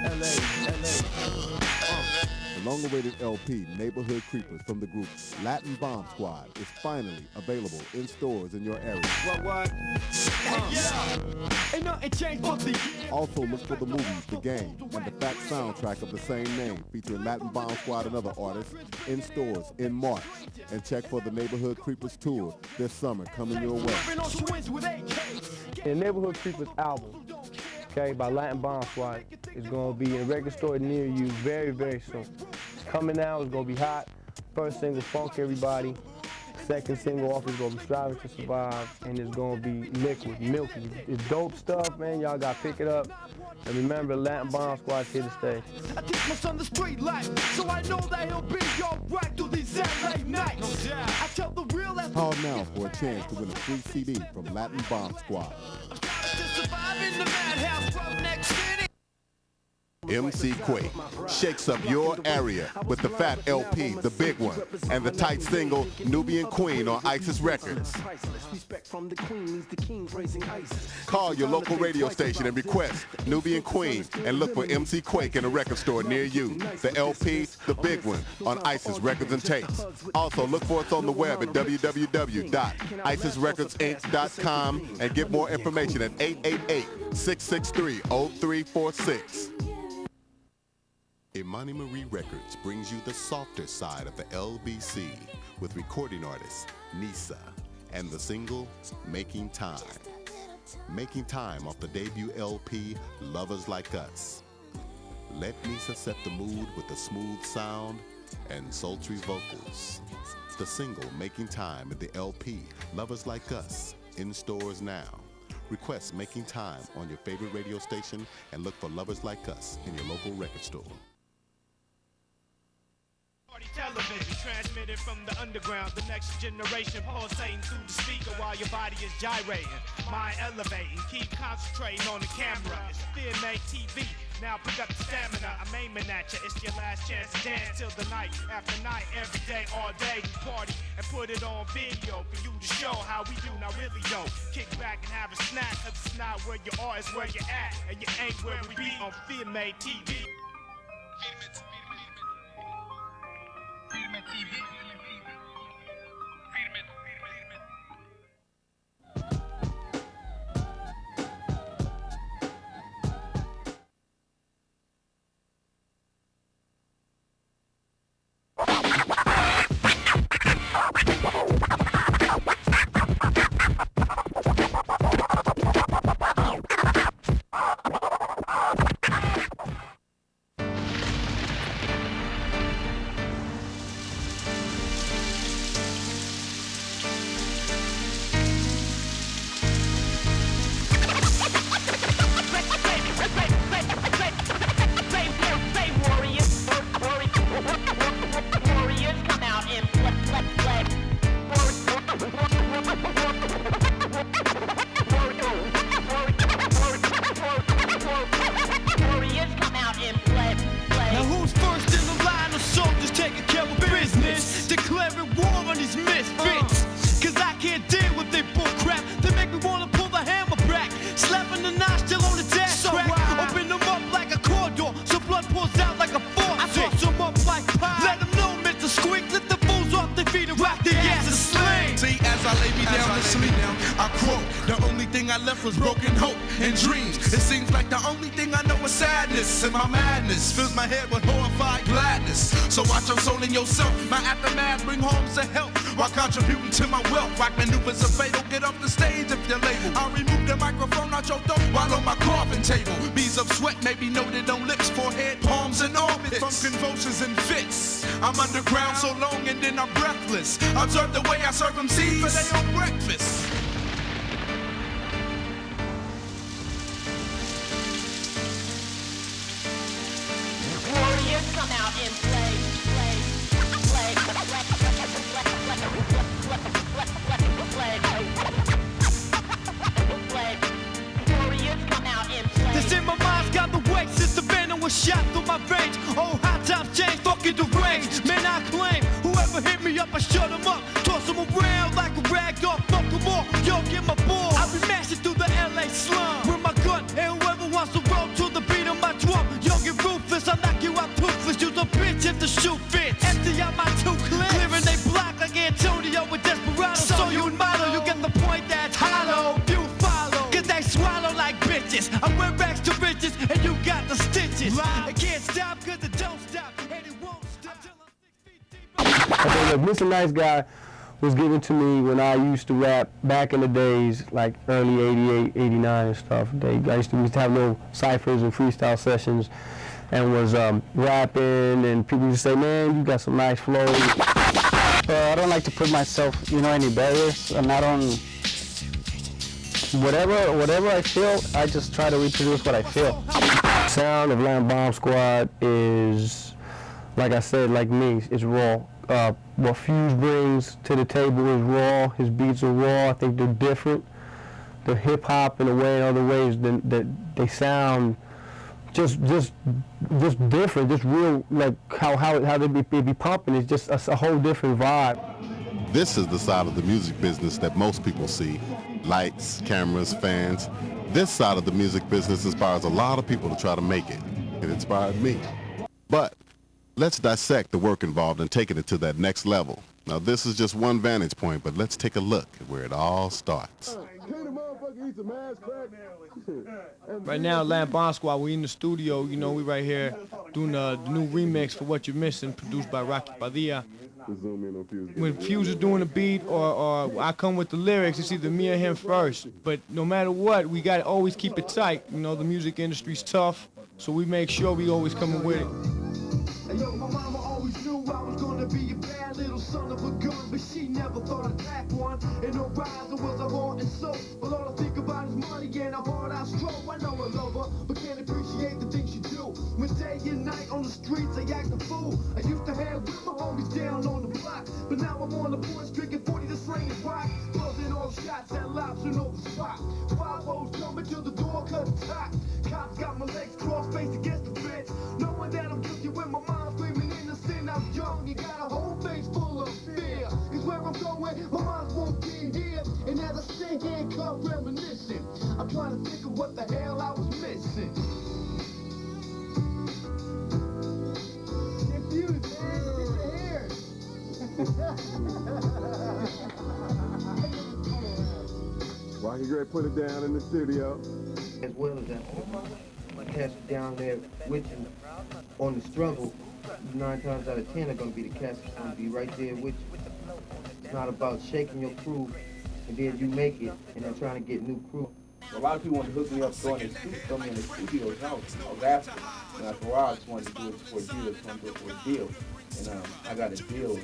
The long-awaited LP, Neighborhood Creepers, from the group Latin Bomb Squad, is finally available in stores in your area. What? Ain't nothing changed but the... Also, look for the movies The Game and the fact soundtrack of the same name, featuring Latin Bomb Squad and other artists, in stores in March. And check for the Neighborhood Creepers tour this summer coming your way. The Neighborhood Creepers album, okay, by Latin Bomb Squad, is going to be in a record store near you very, very soon. It's coming out, it's going to be hot. First single, Funk Everybody. Second single off is going to be Striving to Survive, and it's going to be liquid, milky. It's dope stuff, man. Y'all got to pick it up. And remember, Latin Bomb Squad's here to stay. I teach my son the street life, so I know that he'll be alright through these LA nights. I tell the real... Call now for a chance to win a free CD from Latin Bomb Squad. MC Quake shakes up your area with the fat LP, The Big One, and the tight single, Nubian Queen, on ISIS Records. Call your local radio station and request Nubian Queen and look for MC Quake in a record store near you. The LP, The Big One, on ISIS Records and Tapes. Also, look for us on the web at www.isisrecordsinc.com and get more information at 888-663-0346. Imani Marie Records brings you the softer side of the LBC with recording artist Nisa and the single Making Time. Making Time off the debut LP Lovers Like Us. Let Nisa set the mood with a smooth sound and sultry vocals. The single Making Time at the LP Lovers Like Us, in stores now. Request Making Time on your favorite radio station and look for Lovers Like Us in your local record store. Television transmitted from the underground, the next generation pulsating through the speaker while your body is gyrating. Mind elevating, keep concentrating on the camera. It's Fear-Made TV. Now pick up the stamina, I'm aiming at you. It's your last chance to dance till the night after night, every day, all day. We party and put it on video for you to show how we do. Now really though, kick back and have a snack, cause it's not where you are, it's where you're at. And you ain't where we be on Fear-Made TV. Fear-Made TV. Was broken hope and dreams. It seems like the only thing I know is sadness, and my madness fills my head with horrified gladness. So watch your soul and yourself. My aftermath bring homes to help while contributing to my wealth. Rock maneuvers are fatal. Get off the stage if you're labeled. I'll remove the microphone out your throat while on my coffin table. Beads of sweat may be noted on lips, forehead, palms, and armpits. From convulsions and fits, I'm underground so long and then I'm breathless. Observe the way I serve them seeds for their own breakfast. This in my mind's got the weight since the venom was shot through my veins. Oh, hot times change, fucking deranged. Man, I claim whoever hit me up, I shut him up. Toss him around like a rag doll, fuck them all. Yo, get my ball. I be mashing through the LA slum with my gun. And whoever wants to roll to the beat of my drum, yo, get I went back to riches and you got the stitches. I can't stop cause it don't stop and it won't stop till I'm 6 feet deep. Okay, look, Mr. Nice Guy was given to me when I used to rap back in the days, like early 88, 89 and stuff. I used to have little ciphers and freestyle sessions and was rapping, and people used to say, man, you got some nice flows. I don't like to put myself, any barriers, and I don't, whatever I feel, I just try to reproduce what I feel. Sound of Lamb Bomb Squad is, like I said, like me, it's raw. What Fuse brings to the table is raw. His beats are raw. I think they're different. They're hip hop in a way, in other ways that they sound just different, just real, like how they be pumping. It's just a whole different vibe. This is the side of the music business that most people see. Lights, cameras, fans. This side of the music business inspires a lot of people to try to make it. It inspired me. But let's dissect the work involved in taking it to that next level. Now, this is just one vantage point, but let's take a look at where it all starts. Right now, Lamb Bomb Squad, we in the studio, we right here doing the new remix for What You're Missing, produced by Rocky Padilla. When Fuse is doing the beat or I come with the lyrics, it's either me or him first. But no matter what, we got to always keep it tight. The music industry's tough, so we make sure we always coming with it. Hey, yo, my mama always knew I was gonna be a bad little son of a gun, but she never thought I'd pack one. And no riser was a heart and soul. But all I think about is money and a hard out stroke. I know I love her, but can't appreciate the things she do. When day and night on the streets, I act a fool. I used to hang with my homies down on the block, but now I'm on the porch drinking 40 to slang and rock. Buzzing off shots at lobster over spot. 5-0s coming to the door, cut the top. Cops got my legs crossed, face against the fence. Knowing that I'm guilty when my mom screaming innocent. I'm young, you got a whole face full of fear. Cause where I'm going, my mom's won't be here. And as I sit here and come reminiscing, I'm trying to think of what the hell I was missing. Confused, man. Rocky Gray put it down in the studio. As well as that, my cats are down there with you on the struggle. 9 times out of 10 are going to be the cats that's going to be right there with you. It's not about shaking your crew and then you make it and then trying to get new crew. A lot of people want to hook me up going in the studios. I was after them. And after a while, I just wanted to do it for a deal. I just wanted to do it for a deal. And I got a deal. And,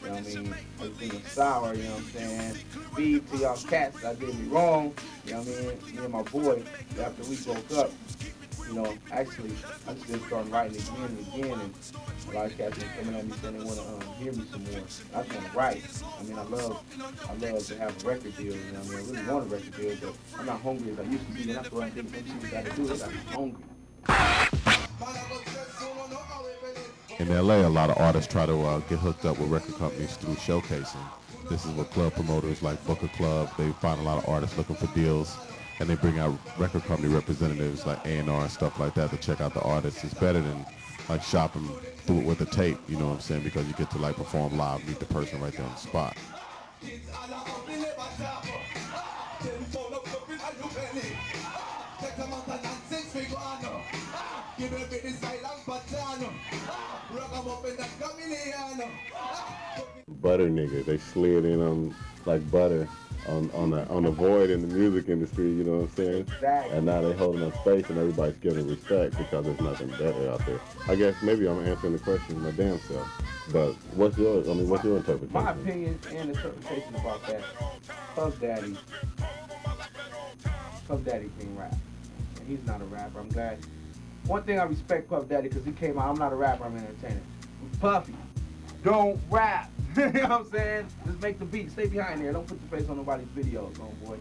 you know what I mean? Everything was sour, you know what I'm saying? Feed to y'all cats, I did me wrong. You know what I mean? Me and my boy, after we broke up, actually, I just been starting writing again and again. And a lot of cats been coming at me saying they want to hear me some more. I just want to write. I mean, I love to have a record deal, you know what I mean? I really want a record deal, but I'm not hungry as I used to be. And that's what I think MCs got to do. They got to be hungry. In LA, a lot of artists try to get hooked up with record companies through showcasing. This is what club promoters like Booker Club, they find a lot of artists looking for deals, and they bring out record company representatives like A&R and stuff like that to check out the artists. It's better than like shopping through it with a tape, you know what I'm saying, because you get to like perform live, meet the person right there on the spot. Butter nigga, they slid in on like butter on the void in the music industry, you know what I'm saying? Exactly. And now they holding up space and everybody's giving respect because there's nothing better out there. I guess maybe I'm answering the question my damn self. But what's your interpretation? My opinion and interpretation about that, Puff Daddy can rap. And he's not a rapper. I'm glad. One thing I respect Puff Daddy because he came out, I'm not a rapper, I'm an entertainer. Puffy, don't rap. You know what I'm saying? Just make the beat. Stay behind there. Don't put your face on nobody's videos, homeboy.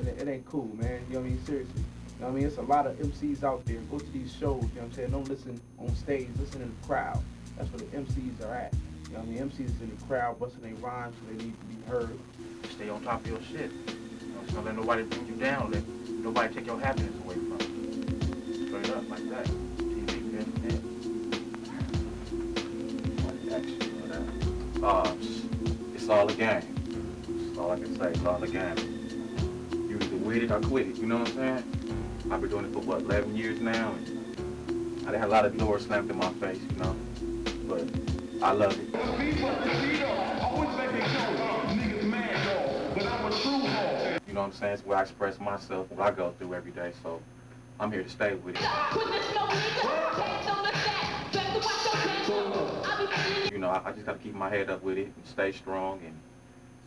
It ain't cool, man. You know what I mean? Seriously. You know what I mean? It's a lot of MCs out there. Go to these shows, you know what I'm saying? Don't listen on stage. Listen in the crowd. That's where the MCs are at. You know what I mean? MCs is in the crowd, busting their rhymes so they need to be heard. Stay on top of your shit. Don't let nobody bring you down. Let nobody take your happiness away from you. Straight up like that. TV, internet. It's all a game. That's all I can say. It's all a game. You either with it or quit it. You know what I'm saying? I've been doing it for what, 11 years now, and I had a lot of doors slammed in my face, you know, but I love it. You know what I'm saying? It's where I express myself, what I go through every day, so I'm here to stay with it. You know, I just got to keep my head up with it and stay strong and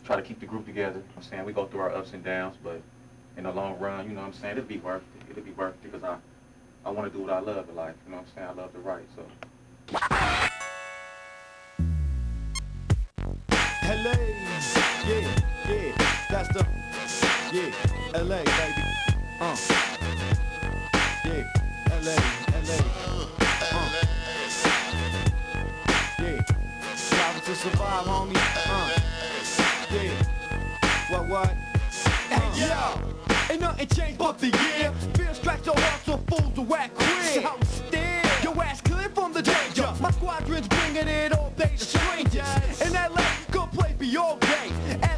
try to keep the group together. You know what I'm saying? We go through our ups and downs, but in the long run, you know what I'm saying, it'll be worth it. It'll be worth it because I want to do what I love in life. You know what I'm saying? I love to write, so. LA, yeah, that's the, LA, baby, yeah, LA, yeah, striving to survive, homie, yeah, what, hey, yo, ain't nothing changed but the year, fear strikes your heart so fools to act queer, so still, your ass clear from the danger, my squadron's bringing it all day to strangers, in LA, good place be all day,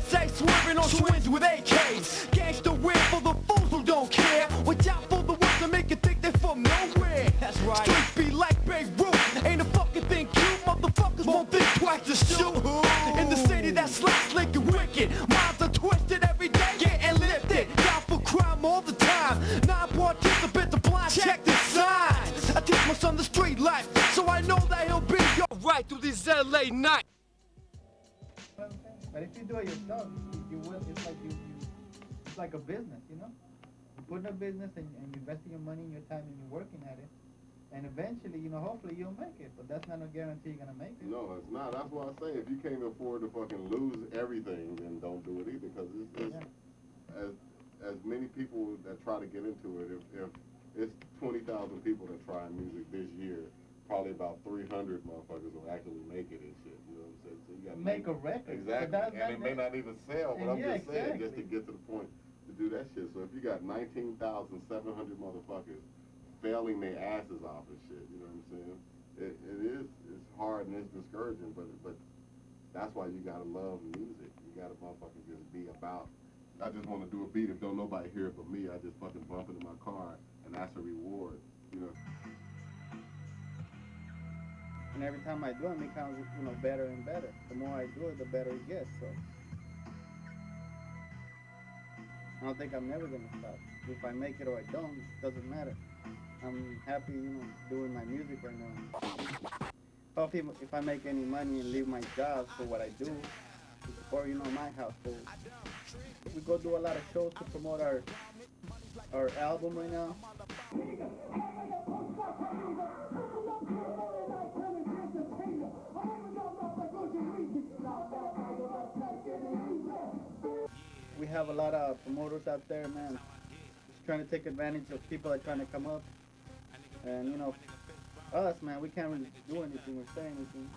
SA swerving on twins with AKs, gangsta win for the fools who don't care, watch out for the ones that make you think they're from nowhere, that's right, streets be like Beirut, ain't a fucking thing cute, motherfuckers won't think twice to shoot, in the city that's slash slick and wicked, minds are twisted every day, getting lifted, down for crime all the time, non-participants are blind, check the signs, I teach my son the street life, so I know that he'll be alright through this LA night. But if you do it yourself, you will. It's like a business, you know. You put in a business and you're investing your money and your time and you're working at it, and eventually, you know, hopefully you'll make it. But that's not a guarantee you're gonna make it. No, it's not. That's why I say if you can't afford to fucking lose everything, then don't do it either. Because as many people that try to get into it, if it's 20,000 people that try music this year, probably about 300 motherfuckers will actually make it and shit. You know what I'm saying? So you got to make a record. Exactly. And it may not even sell, but I'm just saying, exactly. just to get to the point to do that shit. So if you got 19,700 motherfuckers failing their asses off and shit, you know what I'm saying? It's hard and it's discouraging, but that's why you gotta love music. You gotta motherfucking just be about. I just want to do a beat. If don't nobody hear it but me, I just fucking bump it in my car, and that's a reward, you know. And every time I do it, it becomes, you know, better and better. The more I do it, the better it gets. So I don't think I'm never gonna stop. If I make it or I don't, it doesn't matter. I'm happy, you know, doing my music right now. If I make any money and leave my job for what I do, to support, you know, my household. We go do a lot of shows to promote our album right now. We have a lot of promoters out there, man, just trying to take advantage of people that are trying to come up. And, you know, us, man, we can't really do anything or say anything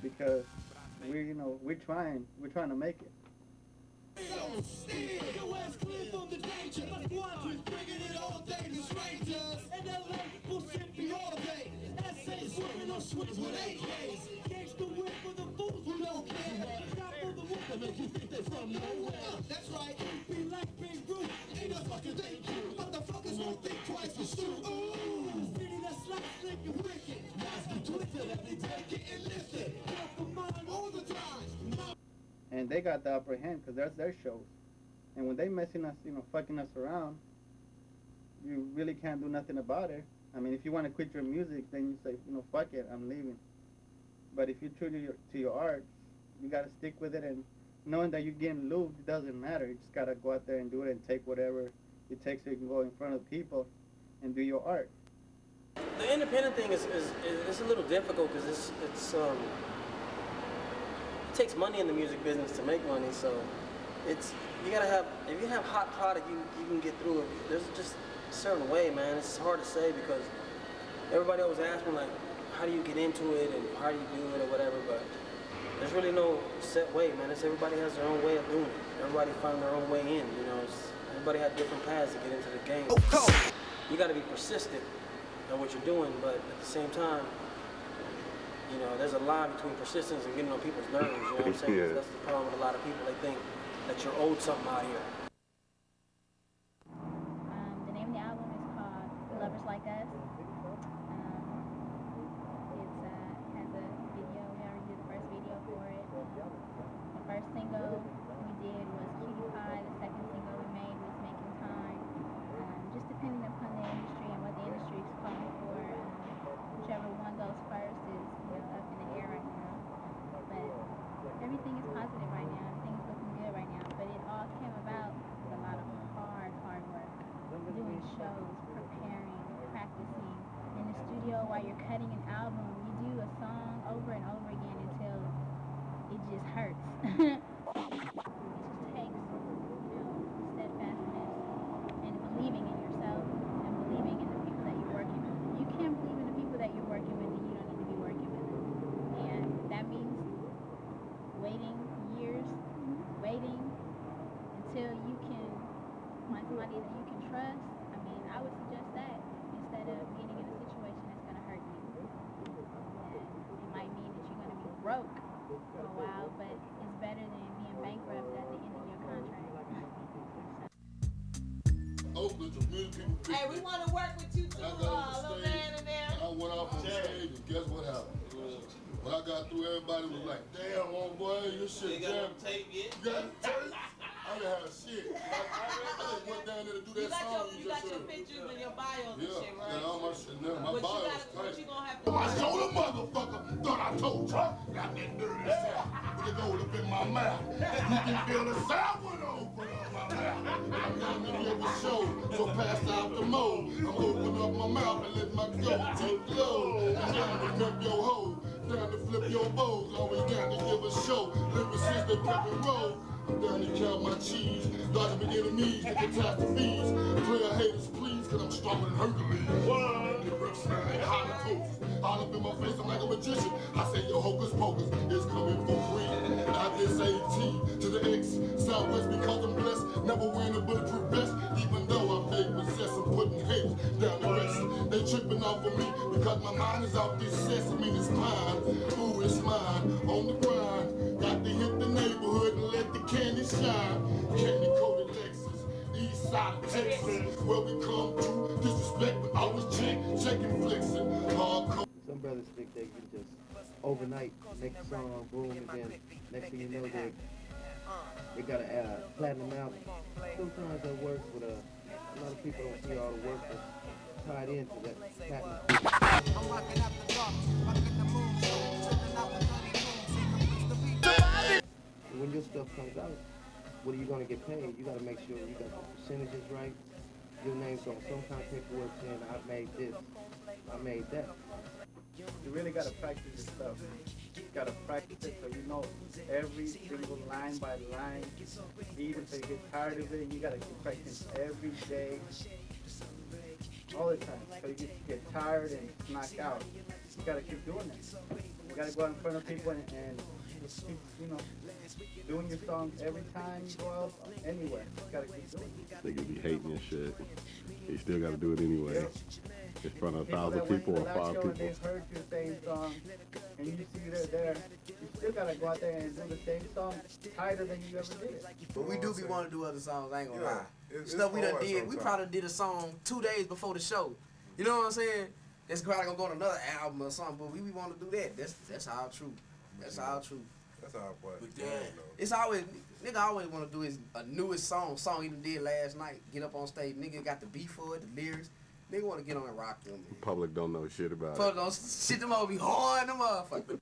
because we're trying to make it. That's right. Be like Beirut. Ain't no fucking thing. Motherfuckers won't think twice for sure. Ooh. City that's like slick and wicked. Minds be twisted every day, getting lifted. Off of mine all the time. And they got the upper hand because that's their shows. And when they messing us, you know, fucking us around, you really can't do nothing about it. I mean, if you want to quit your music, then you say, you know, fuck it, I'm leaving. But if you're true to your art, you got to stick with it, and knowing that you're getting lubed, it doesn't matter. You just got to go out there and do it and take whatever it takes so you can go in front of people and do your art. The independent thing is a little difficult because it takes money in the music business to make money, so if you have hot product, you can get through it. There's just a certain way, man. It's hard to say because everybody always asks me, like, how do you get into it and how do you do it or whatever, but there's really no set way, man. Everybody has their own way of doing it. Everybody find their own way in, you know. Everybody had different paths to get into the game. You got to be persistent in what you're doing, but at the same time, you know, there's a line between persistence and getting on people's nerves, you know what I'm saying? Yeah. That's the problem with a lot of people. They think that you're owed something out here. Lovers Like Us. It has a video. We already did the first video for it. The first single we did was Cutie Pie. The second single we made was Making Time. Just depending upon the industry and what the industry is calling for, whichever one goes first is up in the air right now. But everything is positive right now. Everything is looking good right now. But it all came about with a lot of hard work. Doing shows, preparing, practicing. In the studio while you're cutting an album, you do a song over and over again until it just hurts. It just takes, steadfastness and believing in yourself and believing in the people that you're working with. If you can't believe in the people that you're working with, then you don't need to be working with them. And that means waiting years, waiting until you can find somebody that you can trust. I mean, I would suggest that instead of getting in a situation that's going to hurt you. And it might mean that you're going to be broke for a while, but it's better than being bankrupt at the end of your contract. Oakland's a million people. Hey, we want to work with you too, little man in there. I went off on stage and guess what happened? When I got through, everybody was like, damn, old boy, your shit jammed. Tape yet? You got tape? I didn't have shit. I just went down there to do that song You got your pictures and your bios and shit, right? Yeah, all my shit. My bio is tight. What you gonna have to do? I told a motherfucker, thought I told you. Got that dirty shit with the gold up in my mouth. You can feel the sound when I open up my mouth. I'm in the middle of a show, so pass out the mode. I'm open up my mouth and let my goat take load. I'm down to flip your hoe, down to flip your bows. Always down to give a show. Lyricists, they pep and roll. I'm down to count my cheese, dodging my enemies, the catastrophes. Player haters, please, cause I'm stronger than Hercules. The bricks like hollow posts. All up in my face, I'm like a magician. I say, yo, hocus pocus is coming for free. Now this AT to the X, Southwest because I'm blessed. Never wearing a bulletproof vest, even though I may possess and putting hate down the rest. They tripping off of me because my mind is off this sesame, it's mine. Ooh, it's mine, on the grind. Got to hit the neighborhood and let the candy shine. Candy coated Lexus, east side of Texas, where we come through. Disrespect, but always checking, flexing, hardcore. Some brothers think they can just overnight make a song, boom, and then next thing you know they got a platinum album. Sometimes that works, but a lot of people don't see all the work that's tied into that platinum. I'm rocking out the dark, rocking the moon, tripping out the When your stuff comes out, what are you going to get paid? You got to make sure you got the percentages right. Your name's on some kind of paperwork saying, I made this, I made that. You really got to practice your stuff. You got to practice it so you know every single line by line. Even if you get tired of it, you got to keep practicing every day, all the time. So you get tired and knocked out. You got to keep doing it. You got to go out in front of people and just keep, doing your songs every time you go out anywhere. You got to keep doing it. Niggas be hating and shit. You still got to do it anyway. In front of 1,000 people or 5 people. They've heard your same song, and you see they're there. You still gotta go out there and do the same song tighter than you ever did. But we do be wanting to do other songs. I ain't gonna lie. Stuff we done did. Sometimes. We probably did a song 2 days before the show. You know what I'm saying? It's probably gonna go on another album or something. But we want to do that. That's our truth. That's our truth. That's our part. Yeah. It's always nigga always want to do his newest song he done did last night. Get up on stage. Nigga got the beat for it, the lyrics. Nigga want to get on and rock them. The public don't know shit about it. Don't shit them over be hard them motherfuckers.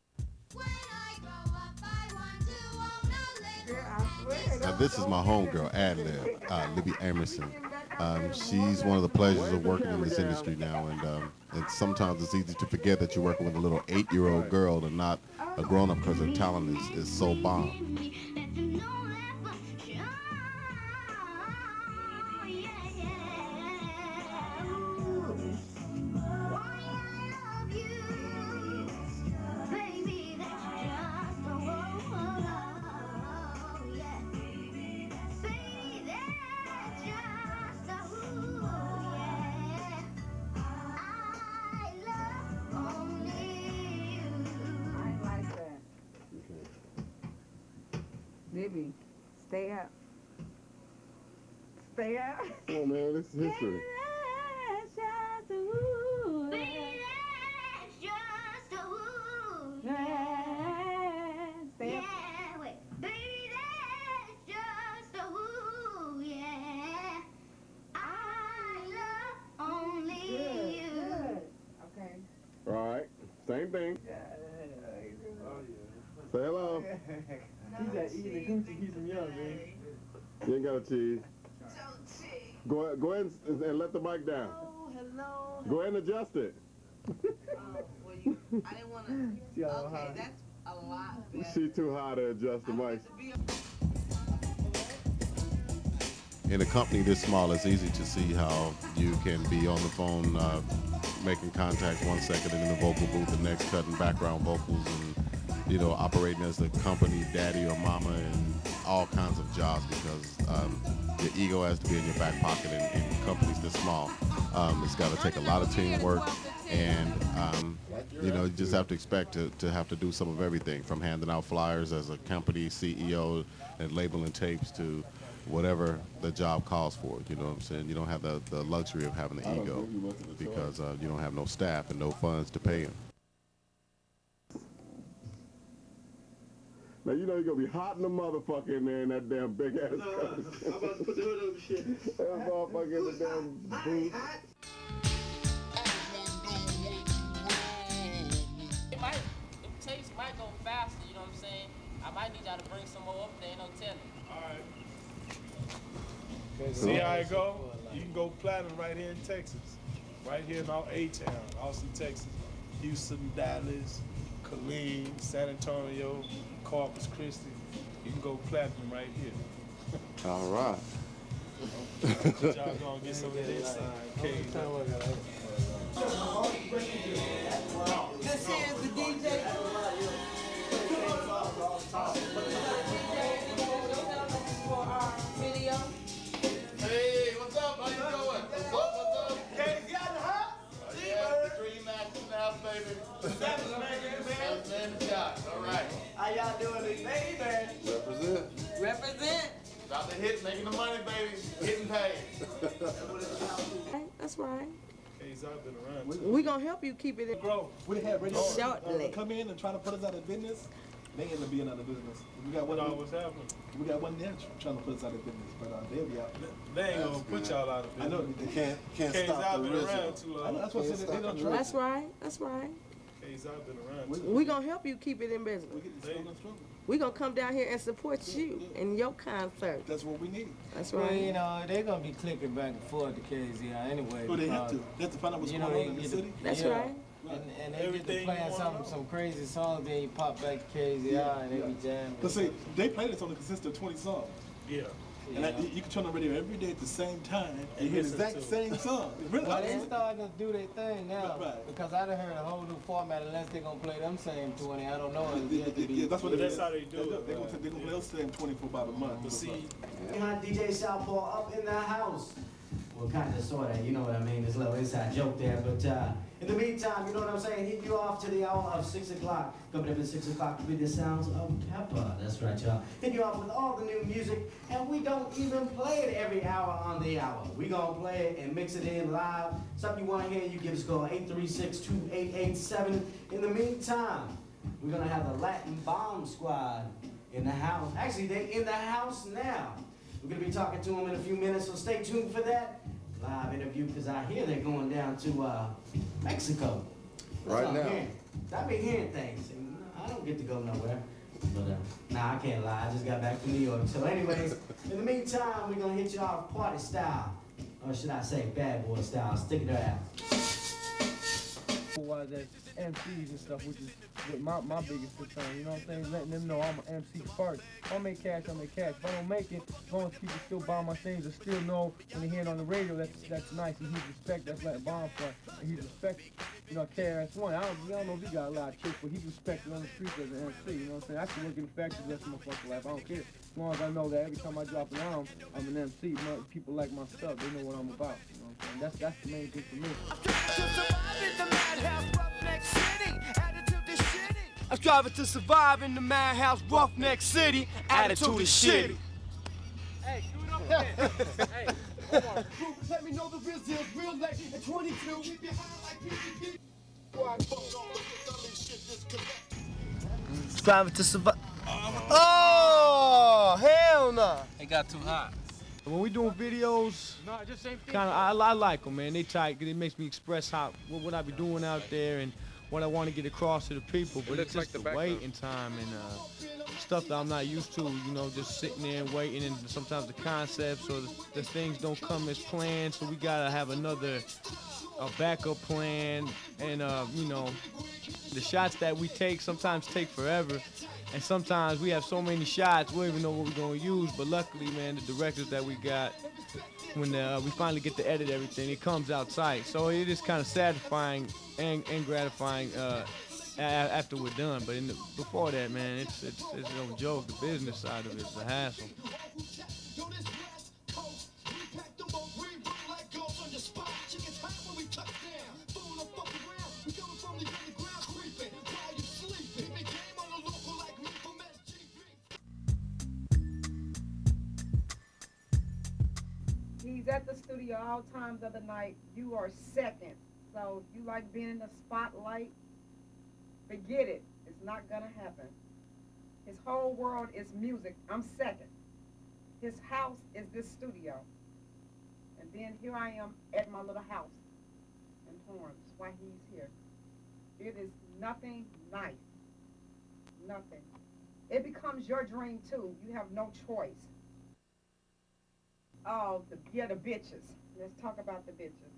Now this is my homegirl, Ad-Lib, Libby Emerson. She's one of the pleasures of working in this industry now, and sometimes it's easy to forget that you're working with a little 8-year-old girl and not a grown-up because her talent is so bomb. Libby, stay up. Stay up. Come on, man, this is history. ding ding. Say hello. He's that eating the coochie, he's some young, man. You ain't got a cheese. Go ahead and let the mic down. Hello. Go ahead and adjust it. Well, I didn't want to. Okay, that's a lot better. She too high to adjust the mic. In a company this small, it's easy to see how you can be on the phone making contact 1 second and in the vocal booth the next, cutting background vocals and, you know, operating as the company daddy or mama and all kinds of jobs because your ego has to be in your back pocket in companies this small. It's got to take a lot of teamwork and, you know, you just have to expect to have to do some of everything from handing out flyers as a company CEO and labeling tapes to whatever the job calls for, you know what I'm saying? You don't have the luxury of having the ego because you don't have no staff and no funds to pay them. Now, you know you're going to be hot in the motherfucker in there in that damn big ass coat. I'm about to put the hood over shit. That motherfucker in the damn booth. The tapes might go faster, you know what I'm saying? I might need y'all to bring some more up there, ain't no telling. Alright. See how it go? You can go platinum right here in Texas. Right here in our A-Town, Austin, Texas. Houston, Dallas, Killeen, San Antonio, Corpus Christi. You can go platinum right here. All right. Y'all gonna get some of this. This here is the DJ. For our video. Hey, what's up? How you doing? What's up? Hey, you got the house? Yeah, the Dream Max in the house, baby. Seven shots. All right. How y'all doing this baby? Represent. About to hit, making the money, baby. Getting paid. That's right. Case I've been around too. We gonna help you keep it in. Bro, We had radio Shortly. come in and try to put us out of business. They end up being out of business. We got What always happening? We got one there trying to put us out of business, but they'll be out. They ain't gonna put y'all out of business. I know They can't Case stop I've the been rhythm. around too long. I know, that's what I said. They don't That's right. That's right. Case I've been around too. We gonna help you keep it in business. We gonna come down here and support you in your concert. That's what we need. That's Well, right. you know, they're gonna be clicking back and forth to KZI anyway. Well, they have because, to. They have to find out what's you going know, on in the they city. That's yeah. right. And they get Everything to you playing wanna know. some crazy songs, then you pop back to KZI and they be jamming. But see, they play this on a consistent 20 songs. Yeah. And you can turn on the radio every day at the same time and hear the exact same song. Really? Well, they starting to do their thing now. Right. Because I done heard a whole new format unless they're gonna play them same 20. I don't know. Yeah, that's what That's how they do it. They're going to play those same 20 for about a month. But see, DJ Southpaw up in the house. Well, kind of, sort of, you know what I mean? There's a little inside joke there, but in the meantime, you know what I'm saying? Hit you off to the hour of 6 o'clock. Coming up at 6 o'clock with the sounds of Pepper. That's right, y'all. Hit you off with all the new music, and we don't even play it every hour on the hour. We gonna play it and mix it in live. Something you wanna hear, you give us a call, 836-2887. In the meantime, we're gonna have the Latin Bomb Squad in the house. Actually, they're in the house now. We're going to be talking to them in a few minutes, so stay tuned for that live interview, because I hear they're going down to Mexico. That's Right what I'm now. hearing. I've been hearing things, and I don't get to go nowhere. But, nah, I can't lie. I just got back from New York. So anyways, in the meantime, we're going to hit you off party style. Or should I say bad boy style. Stick it out. As MCs and stuff, which is my biggest concern, you know what I'm saying? Letting them know I'm an MC first. If I make cash, I make cash. If I don't make it, as long as people still buy my things and still know when they hear it on the radio, that's nice. And he's respect, that's like bomb for. And he's respected. You know, KRS-One, I don't know if he got a lot of chicks, but he's respected on the streets as an MC, you know what I'm saying? I can work in the factory the rest of my fucking life, I don't care. As long as I know that every time I drop an album, I'm an MC. You know, people like my stuff, they know what I'm about, you know what I'm saying? That's the main thing for me. I'm striving to survive in the madhouse, roughneck city. Attitude is shitty. Hey, do it up again. Hey, hold on. Let me know the real deal's real late at 22. Keep your high like PGP. Striving to survive. Oh, hell no. It got too hot. When we doing videos, kind of I like them, man. They tight, 'cause it makes me express what I be doing out there and what I want to get across to the people, but it's just the waiting time and stuff that I'm not used to, you know, just sitting there and waiting, and sometimes the concepts or the things don't come as planned, so we gotta have a backup plan, and you know, the shots that we take sometimes take forever, and sometimes we have so many shots we don't even know what we're gonna use, but luckily, man, the directors that we got, when we finally get to edit everything, it comes out tight, so it is kind of satisfying and gratifying after we're done, but before that, man, it's no joke. The business side of it is a hassle. He's at the studio all times of the night. You are second. So if you like being in the spotlight, forget it. It's not gonna happen. His whole world is music. I'm second. His house is this studio. And then here I am at my little house in Torrance. That's why he's here. It is nothing nice. Nothing. It becomes your dream too. You have no choice. Oh, the bitches. Let's talk about the bitches.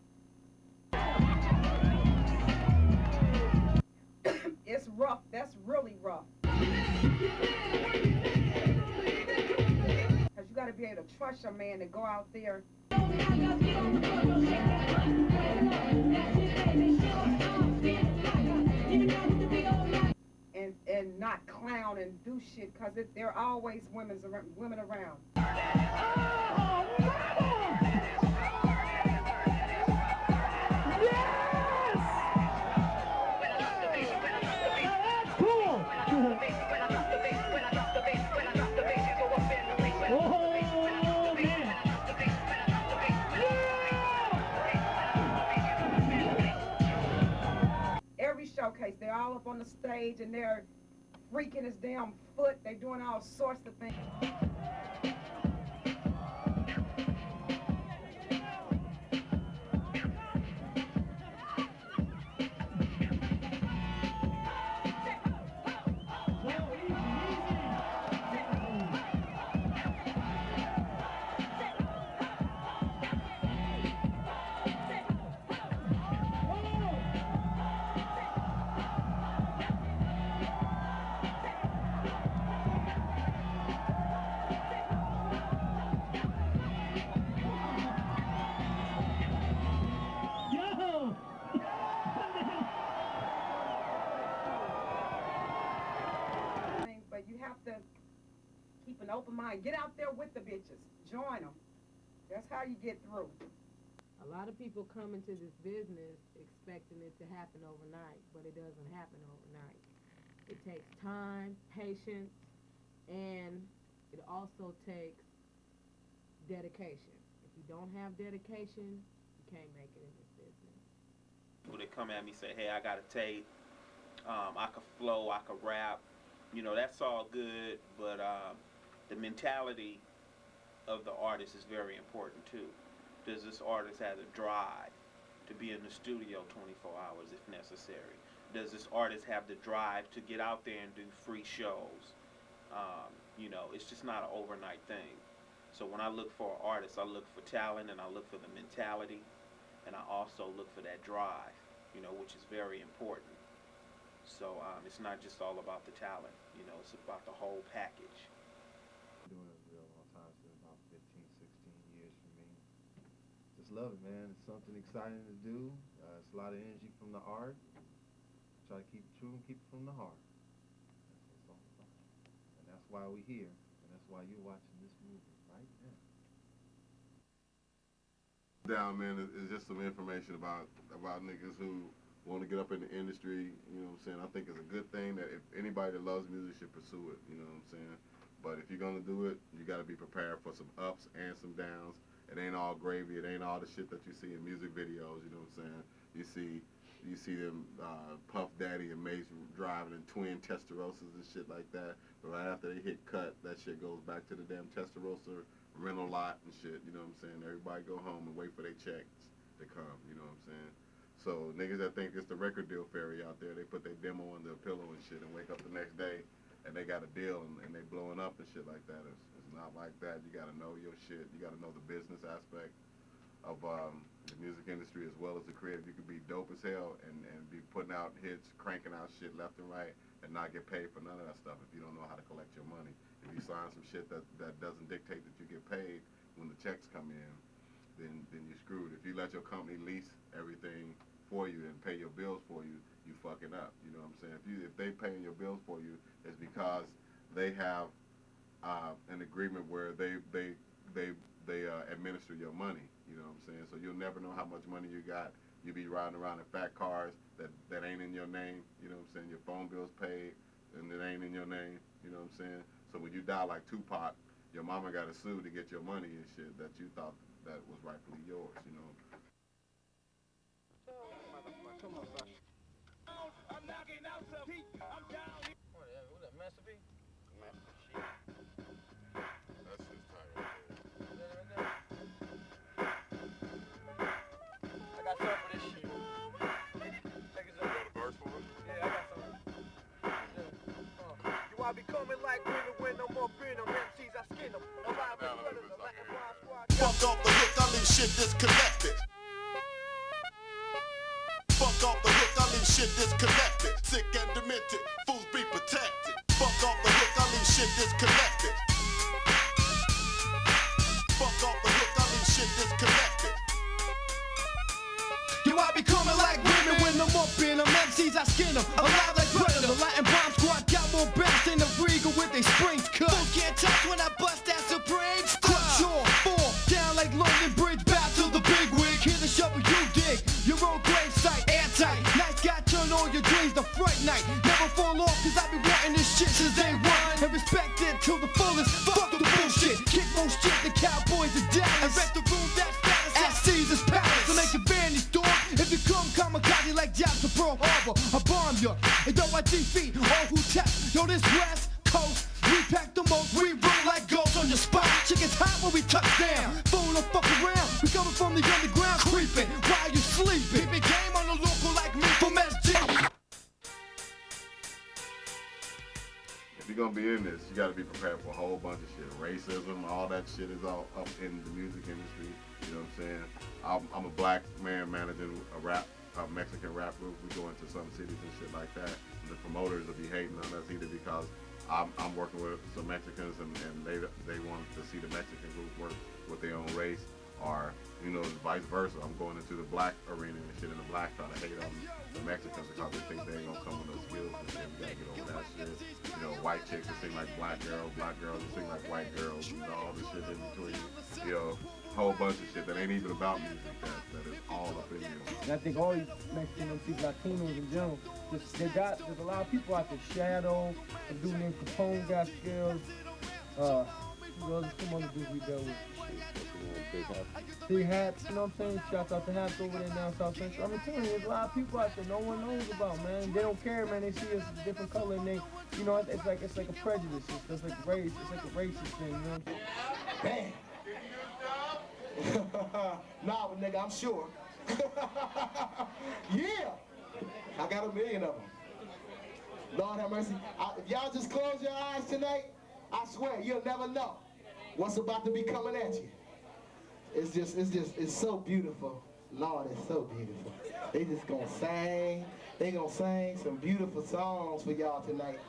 It's rough. That's really rough. Because you got to be able to trust your man to go out there. And not clown and do shit, because there are always women around. Every showcase, they're all up on the stage and they're freaking his damn foot. They're doing all sorts of things. But you have to keep an open mind. Get out there with the bitches. Join them. That's how you get through. A lot of people come into this business expecting it to happen overnight, but it doesn't happen overnight. It takes time, patience, and it also takes dedication. If you don't have dedication, you can't make it in this business. People that come at me say, hey, I got a tape, I could flow, I could rap, you know, that's all good, but the mentality of the artist is very important too. Does this artist have the drive to be in the studio 24 hours if necessary? Does this artist have the drive to get out there and do free shows? You know, it's just not an overnight thing. So when I look for an artist, I look for talent and I look for the mentality, and I also look for that drive, you know, which is very important. So it's not just all about the talent, you know, it's about the whole package. Doing it a real long time, it's been about 15, 16 years for me. Just love it, man. It's something exciting to do. It's a lot of energy from the art. Try to keep it true and keep it from the heart. That's what it's all about. And that's why we're here, and that's why you're watching this movie right now. Down, man, is just some information about niggas who want to get up in the industry, you know what I'm saying? I think it's a good thing that if anybody that loves music should pursue it, you know what I'm saying? But if you're going to do it, you got to be prepared for some ups and some downs. It ain't all gravy. It ain't all the shit that you see in music videos, you know what I'm saying? You see them Puff Daddy and Mace driving in twin Testarosas and shit like that. But right after they hit cut, that shit goes back to the damn Testarossa rental lot and shit, you know what I'm saying? Everybody go home and wait for their checks to come, you know what I'm saying? So niggas that think it's the record deal fairy out there, they put their demo under a pillow and shit and wake up the next day and they got a deal and they blowing up and shit like that. It's not like that. You gotta know your shit. You gotta know the business aspect of the music industry as well as the creative. You could be dope as hell and be putting out hits, cranking out shit left and right and not get paid for none of that stuff if you don't know how to collect your money. If you sign some shit that doesn't dictate that you get paid when the checks come in, then you're screwed. If you let your company lease everything for you and pay your bills for you, you fucking up. You know what I'm saying? If they paying your bills for you, it's because they have an agreement where they administer your money. You know what I'm saying? So you'll never know how much money you got. You be riding around in fat cars that ain't in your name. You know what I'm saying? Your phone bill's paid and it ain't in your name. You know what I'm saying? So when you die like Tupac, your mama got to sue to get your money and shit that you thought that was rightfully yours. You know. Come on, son. I'm knocking out some heat. I'm down here. What that, Master B? Master shit. That's his title. I got something for this shit. Take it up. You got a verse for it? Yeah, I got something. You wanna be coming like women with no more freedom. MCs, I skin them. Alive and brothers, a Latin rhyme squad. Fuck off the hook, I leave shit disconnected. Fuck off the hook, I leave shit disconnected. Sick and demented, fools be protected. Fuck off the hook, I leave shit disconnected. Fuck off the hook, I leave shit disconnected. You I be coming like women when I'm up in them. MCs, I skin them. Alive like predator. Latin bomb squad got more bats than the Regal with they springs cut. Fools can't touch when I bust that supreme stuff. Sure, fall down like London Bridge, bow to the big wig. Hear the shovel you dig. Your own grave site, airtight. Night sky turn on your dreams, the fright night. Never fall off, cause I be wanting this shit since day one. And respect it to the fullest. Fuck the bullshit. Kick most shit, the Cowboys are down. And rest the room, that's status at Caesar's Palace. So make your vanish door. If you come kamikaze like Japs to Pearl Harbor, I bomb ya. And though I defeat all who test, yo, this West Coast, we pack the most, we roll like ghosts on your spot. Chicken's hot when we touch down. Fool don't fuck around, we coming from the underground, creeping while you sleeping. Keep game on the local like me from SG. If you're gonna be in this, you gotta be prepared for a whole bunch of shit. Racism, all that shit is all up in the music industry. You know what I'm saying? I'm a black man managing a Mexican rap group. We go into some cities and shit like that. The promoters will be hating on us either because I'm working with some Mexicans and they want to see the Mexican group work with their own race, or you know, vice versa. I'm going into the black arena and shit, and the black try to hate on the Mexicans because they think they ain't gonna come with no skills and shit. We gotta get over that shit. You know, white chicks that sing like black girls that sing like white girls, and all this shit in between. You know, whole bunch of shit that ain't even about music that is all up in you. And I think all these Mexican MCs, Latinos in general, there's a lot of people out there. Shadow, a dude named Capone got skills. There's some other dudes we dealt with. Big Hats, you know what I'm saying? Shout out to Hats over there down South Central. I'm telling you, there's a lot of people out there no one knows about, man. They don't care, man. They see us a different color and they, you know, it's like a prejudice. It's like race. It's like a racist thing, you know what I'm saying? Bam. Nah, but nigga, I'm sure. Yeah. I got a million of them. Lord have mercy. If y'all just close your eyes tonight, I swear you'll never know what's about to be coming at you. It's so beautiful. Lord, it's so beautiful. They just gonna sing. They gonna sing some beautiful songs for y'all tonight.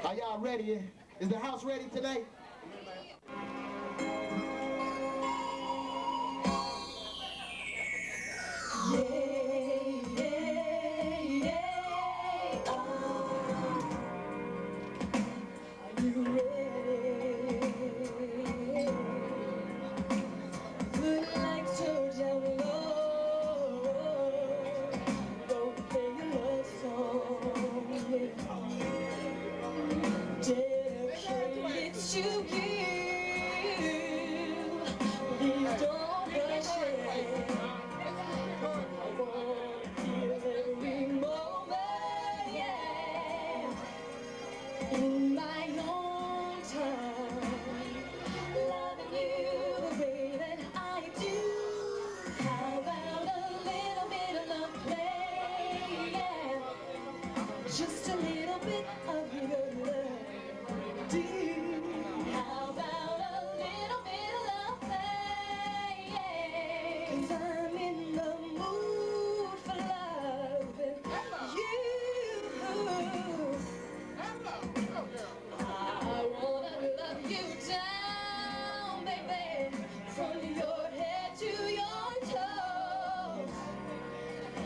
Are y'all ready? Is the house ready tonight? You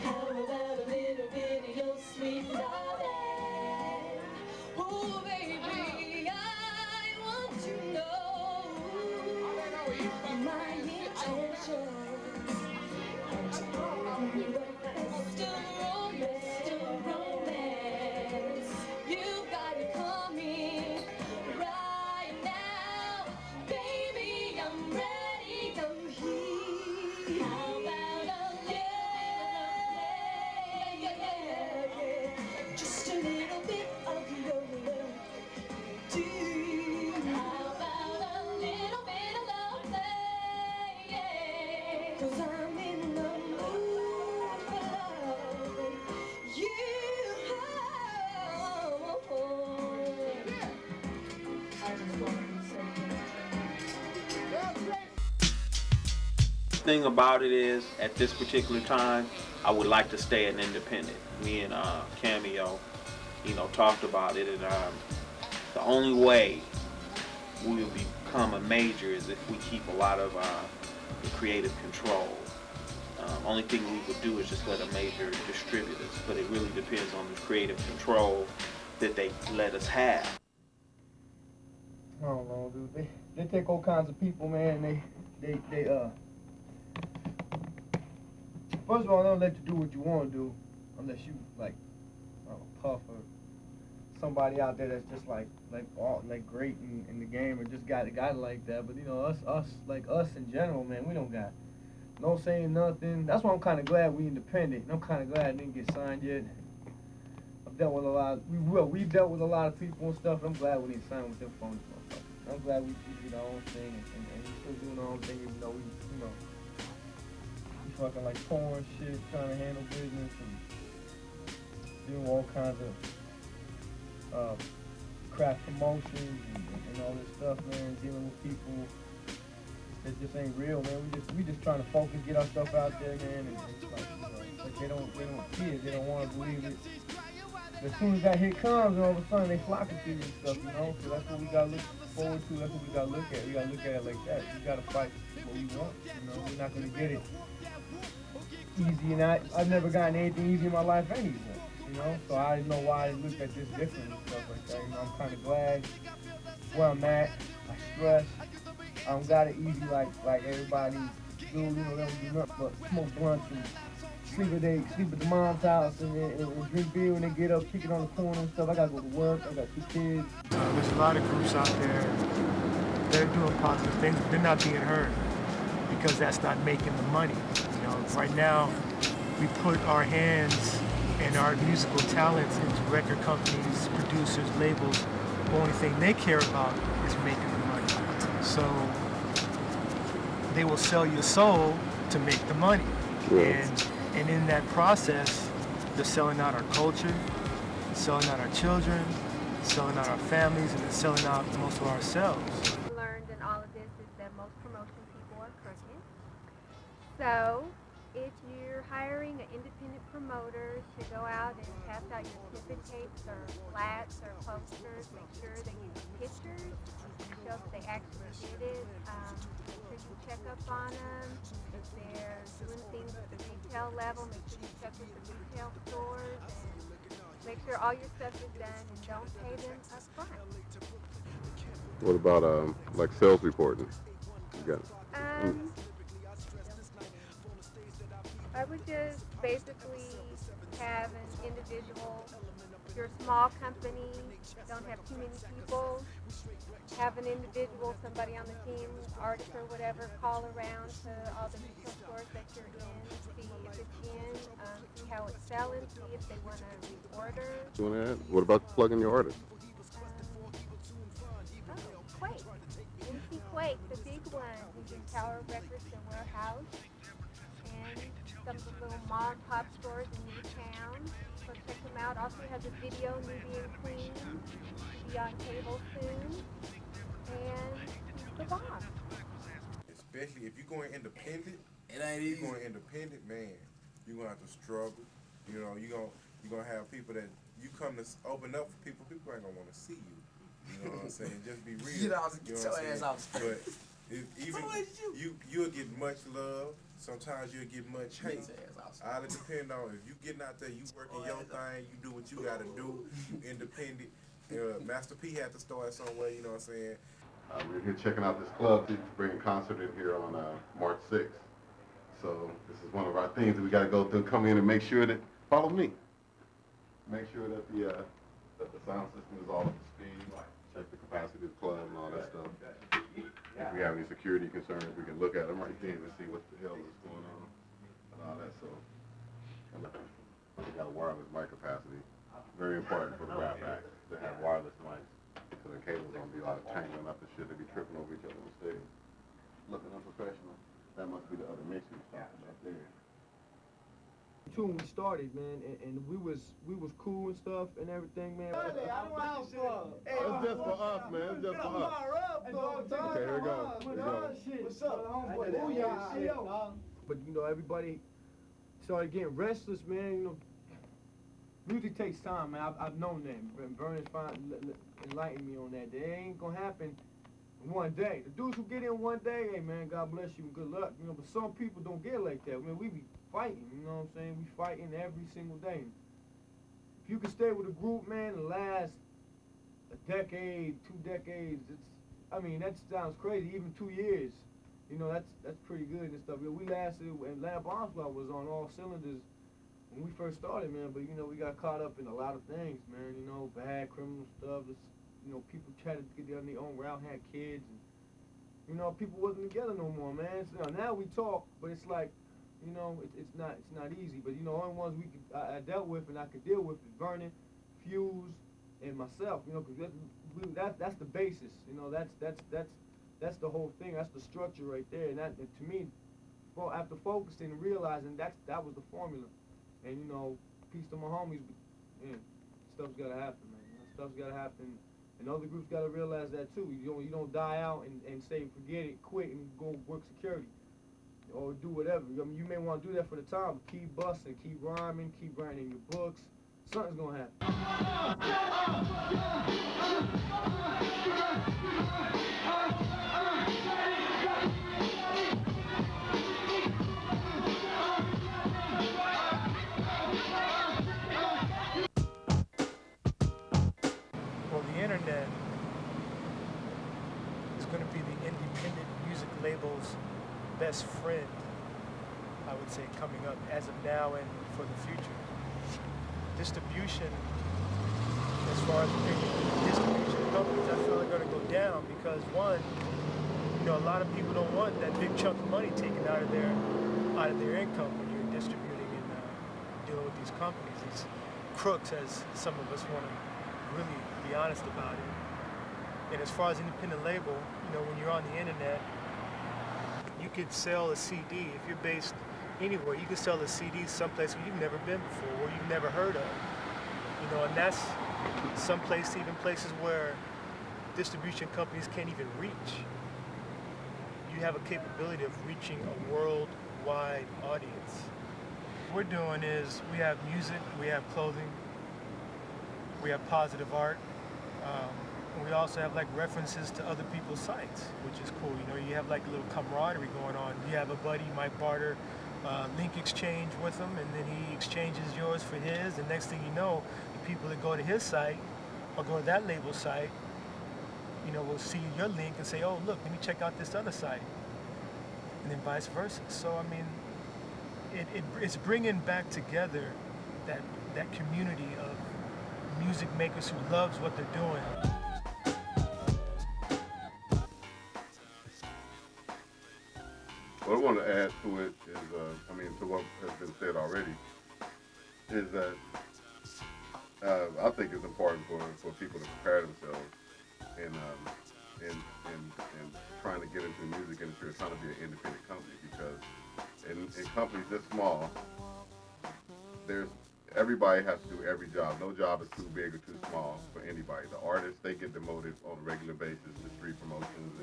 How about a little bit of your sweet darling? Oh, baby, I want to know my intentions. Mr. Romance, you got it coming right now. Baby, I'm ready to hear. How about a yeah. Just a little bit of your love, too. How about a little bit of love, yeah. 'Cause I'm in the mood for love. You. I just want to say. Thing about it is, at this particular time, I would like to stay an independent. Me and Cameo, talked about it, and the only way we will become a major is if we keep a lot of the creative control. Only thing we would do is just let a major distribute us, but it really depends on the creative control that they let us have. I don't know, dude. They take all kinds of people, man. They first of all, they don't let you do what you want to do unless you like Puff or somebody out there that's just like great in the game or just got it like that. But us in general, man, we don't got no saying nothing. That's why I'm kind of glad we independent. I'm kind of glad I didn't get signed yet. I've dealt with a lot. We've dealt with a lot of people and stuff. I'm glad we didn't sign with them phones. I'm glad we did our own thing and we still doing our own thing, even though we fucking like porn shit, trying to handle business and doing all kinds of craft promotions and all this stuff, man. Dealing with people that just ain't real, man. We just trying to focus, get our stuff out there, man. And like they don't see it, they don't want to believe it. But as soon as that hit comes, and all of a sudden they flocking to you and stuff, So that's what we gotta look forward to. That's what we gotta look at. We gotta look at it like that. We gotta fight what we want. We're not gonna get it easy, and I've never gotten anything easy in my life anyway. So I didn't know why I looked at this different and stuff like that. I'm kind of glad where I'm at. I stress. I don't got it easy like everybody do. They don't do nothing but smoke blunts and sleep at the mom's house and drink beer when they get up, kick it on the corner and stuff. I gotta go to work. I got 2 kids. There's a lot of groups out there that are doing positive things, but they're not being heard because that's not making the money. Right now, we put our hands and our musical talents into record companies, producers, labels. The only thing they care about is making the money. So they will sell your soul to make the money. Yes. And in that process, they're selling out our culture, selling out our children, selling out our families, and they're selling out most of ourselves. Learned in all of this is that most promotion people are crooked. So if you're hiring an independent promoter to go out and pass out your snippet tapes or flats or posters, make sure they use pictures, show that they actually did it. Make sure you check up on them. If they're doing things at the retail level, make sure you check with the retail stores and make sure all your stuff is done and don't pay them up front. What about like sales reporting? You got I would just basically have an individual, if you're a small company, don't have too many people, have an individual, somebody on the team, artist or whatever, call around to all the retail stores that you're in, see if it's in, see how it's selling, see if they want to reorder. You want to add? What about plugging your artist? Quake. MC Quake, the big one, who's in Tower Records and Warehouse. And some of the little mom and pop stores in Newtown. So check them out. Also has a video, Nubian Queen, to be on cable soon. And the bomb. Especially if you're going independent, it ain't easy. You're going independent, man. You're gonna have to struggle. You're gonna have people that you come to open up for people. People ain't gonna want to see you. You know what I'm saying? Just be real. Get your ass out. But you'll get much love. Sometimes you'll get much hate. All it depend on if you getting out there, you working your thing, you do what you gotta do, you independent. Master P had to start somewhere, you know what I'm saying? We're here checking out this club. He's bringing a concert in here on March 6th. So this is one of our things that we got to go through. Come in and make sure that, follow me. Make sure that the sound system is all up to speed. Check the capacity of the club and all that stuff. If we have any security concerns, we can look at them right then and see what the hell is going on and all that. So we got a wireless mic capacity. Very important for the rap act to have wireless mics. So the cables don't be like tangling up and shit. They be tripping over each other on stage. Looking unprofessional. That must be the other mixing stuff up there. When we started, man, and we was cool and stuff and everything, man. It's just for us, man. It's just for us. Okay, here we go. What's up? But you know, everybody started getting restless, man. You know, music takes time, man. I've known that. Vernon's enlightened me on that. It ain't gonna happen one day. The dudes who get in one day, hey man, God bless you and good luck. You know, but some people don't get like that. I mean, we be fighting, you know what I'm saying? We fighting every single day. If you can stay with a group, man, and last a decade, 2 decades, I mean, that sounds crazy. Even 2 years, you know, that's pretty good and stuff. We lasted, and Lamb Bombsquad was on all cylinders when we first started, man. But you know, we got caught up in a lot of things, man. You know, bad criminal stuff. You know, people tried to get on their own route, had kids, and you know, people wasn't together no more, man. So now we talk, but it's like, you know, it's not easy. But you know, only ones I dealt with and I could deal with is Vernon, Fuse, and myself. You know, because that's the basis. You know, that's the whole thing. That's the structure right there. And to me, well, after focusing and realizing that was the formula. And you know, peace to my homies. Man, stuff's gotta happen, man. You know, stuff's gotta happen. And other groups got to realize that too. You don't die out and say forget it, quit, and go work security or do whatever. I mean, you may want to do that for the time, but keep busting, keep rhyming, keep writing your books. Something's gonna happen. Well, the internet is going to be the independent music label's best friend, I would say, coming up as of now and for the future. Distribution, as far as distribution companies, I feel are going to go down because one, you know, a lot of people don't want that big chunk of money taken out of their income when you're distributing and dealing with these companies. It's crooks, as some of us want to really be honest about it. And as far as independent label, you know, when you're on the internet, you could sell a CD. If you're based anywhere, you can sell a CD someplace where you've never been before, where you've never heard of. You know, and that's someplace, even places where distribution companies can't even reach. You have a capability of reaching a worldwide audience. What we're doing is we have music, we have clothing, we have positive art. And we also have like references to other people's sites, which is cool. You know, you have like a little camaraderie going on. You have a buddy, Mike Barter, link exchange with him, and then he exchanges yours for his. And next thing you know, the people that go to his site or go to that label site, you know, will see your link and say, oh, look, let me check out this other site. And then vice versa. So, I mean, it's bringing back together that community of music makers who loves what they're doing. What I want to add to it is, to what has been said already, is that I think it's important for people to prepare themselves in trying to get into the music industry or trying to be an independent company, because in companies this small, everybody has to do every job. No job is too big or too small for anybody. The artists, they get demoted on a regular basis to street promotions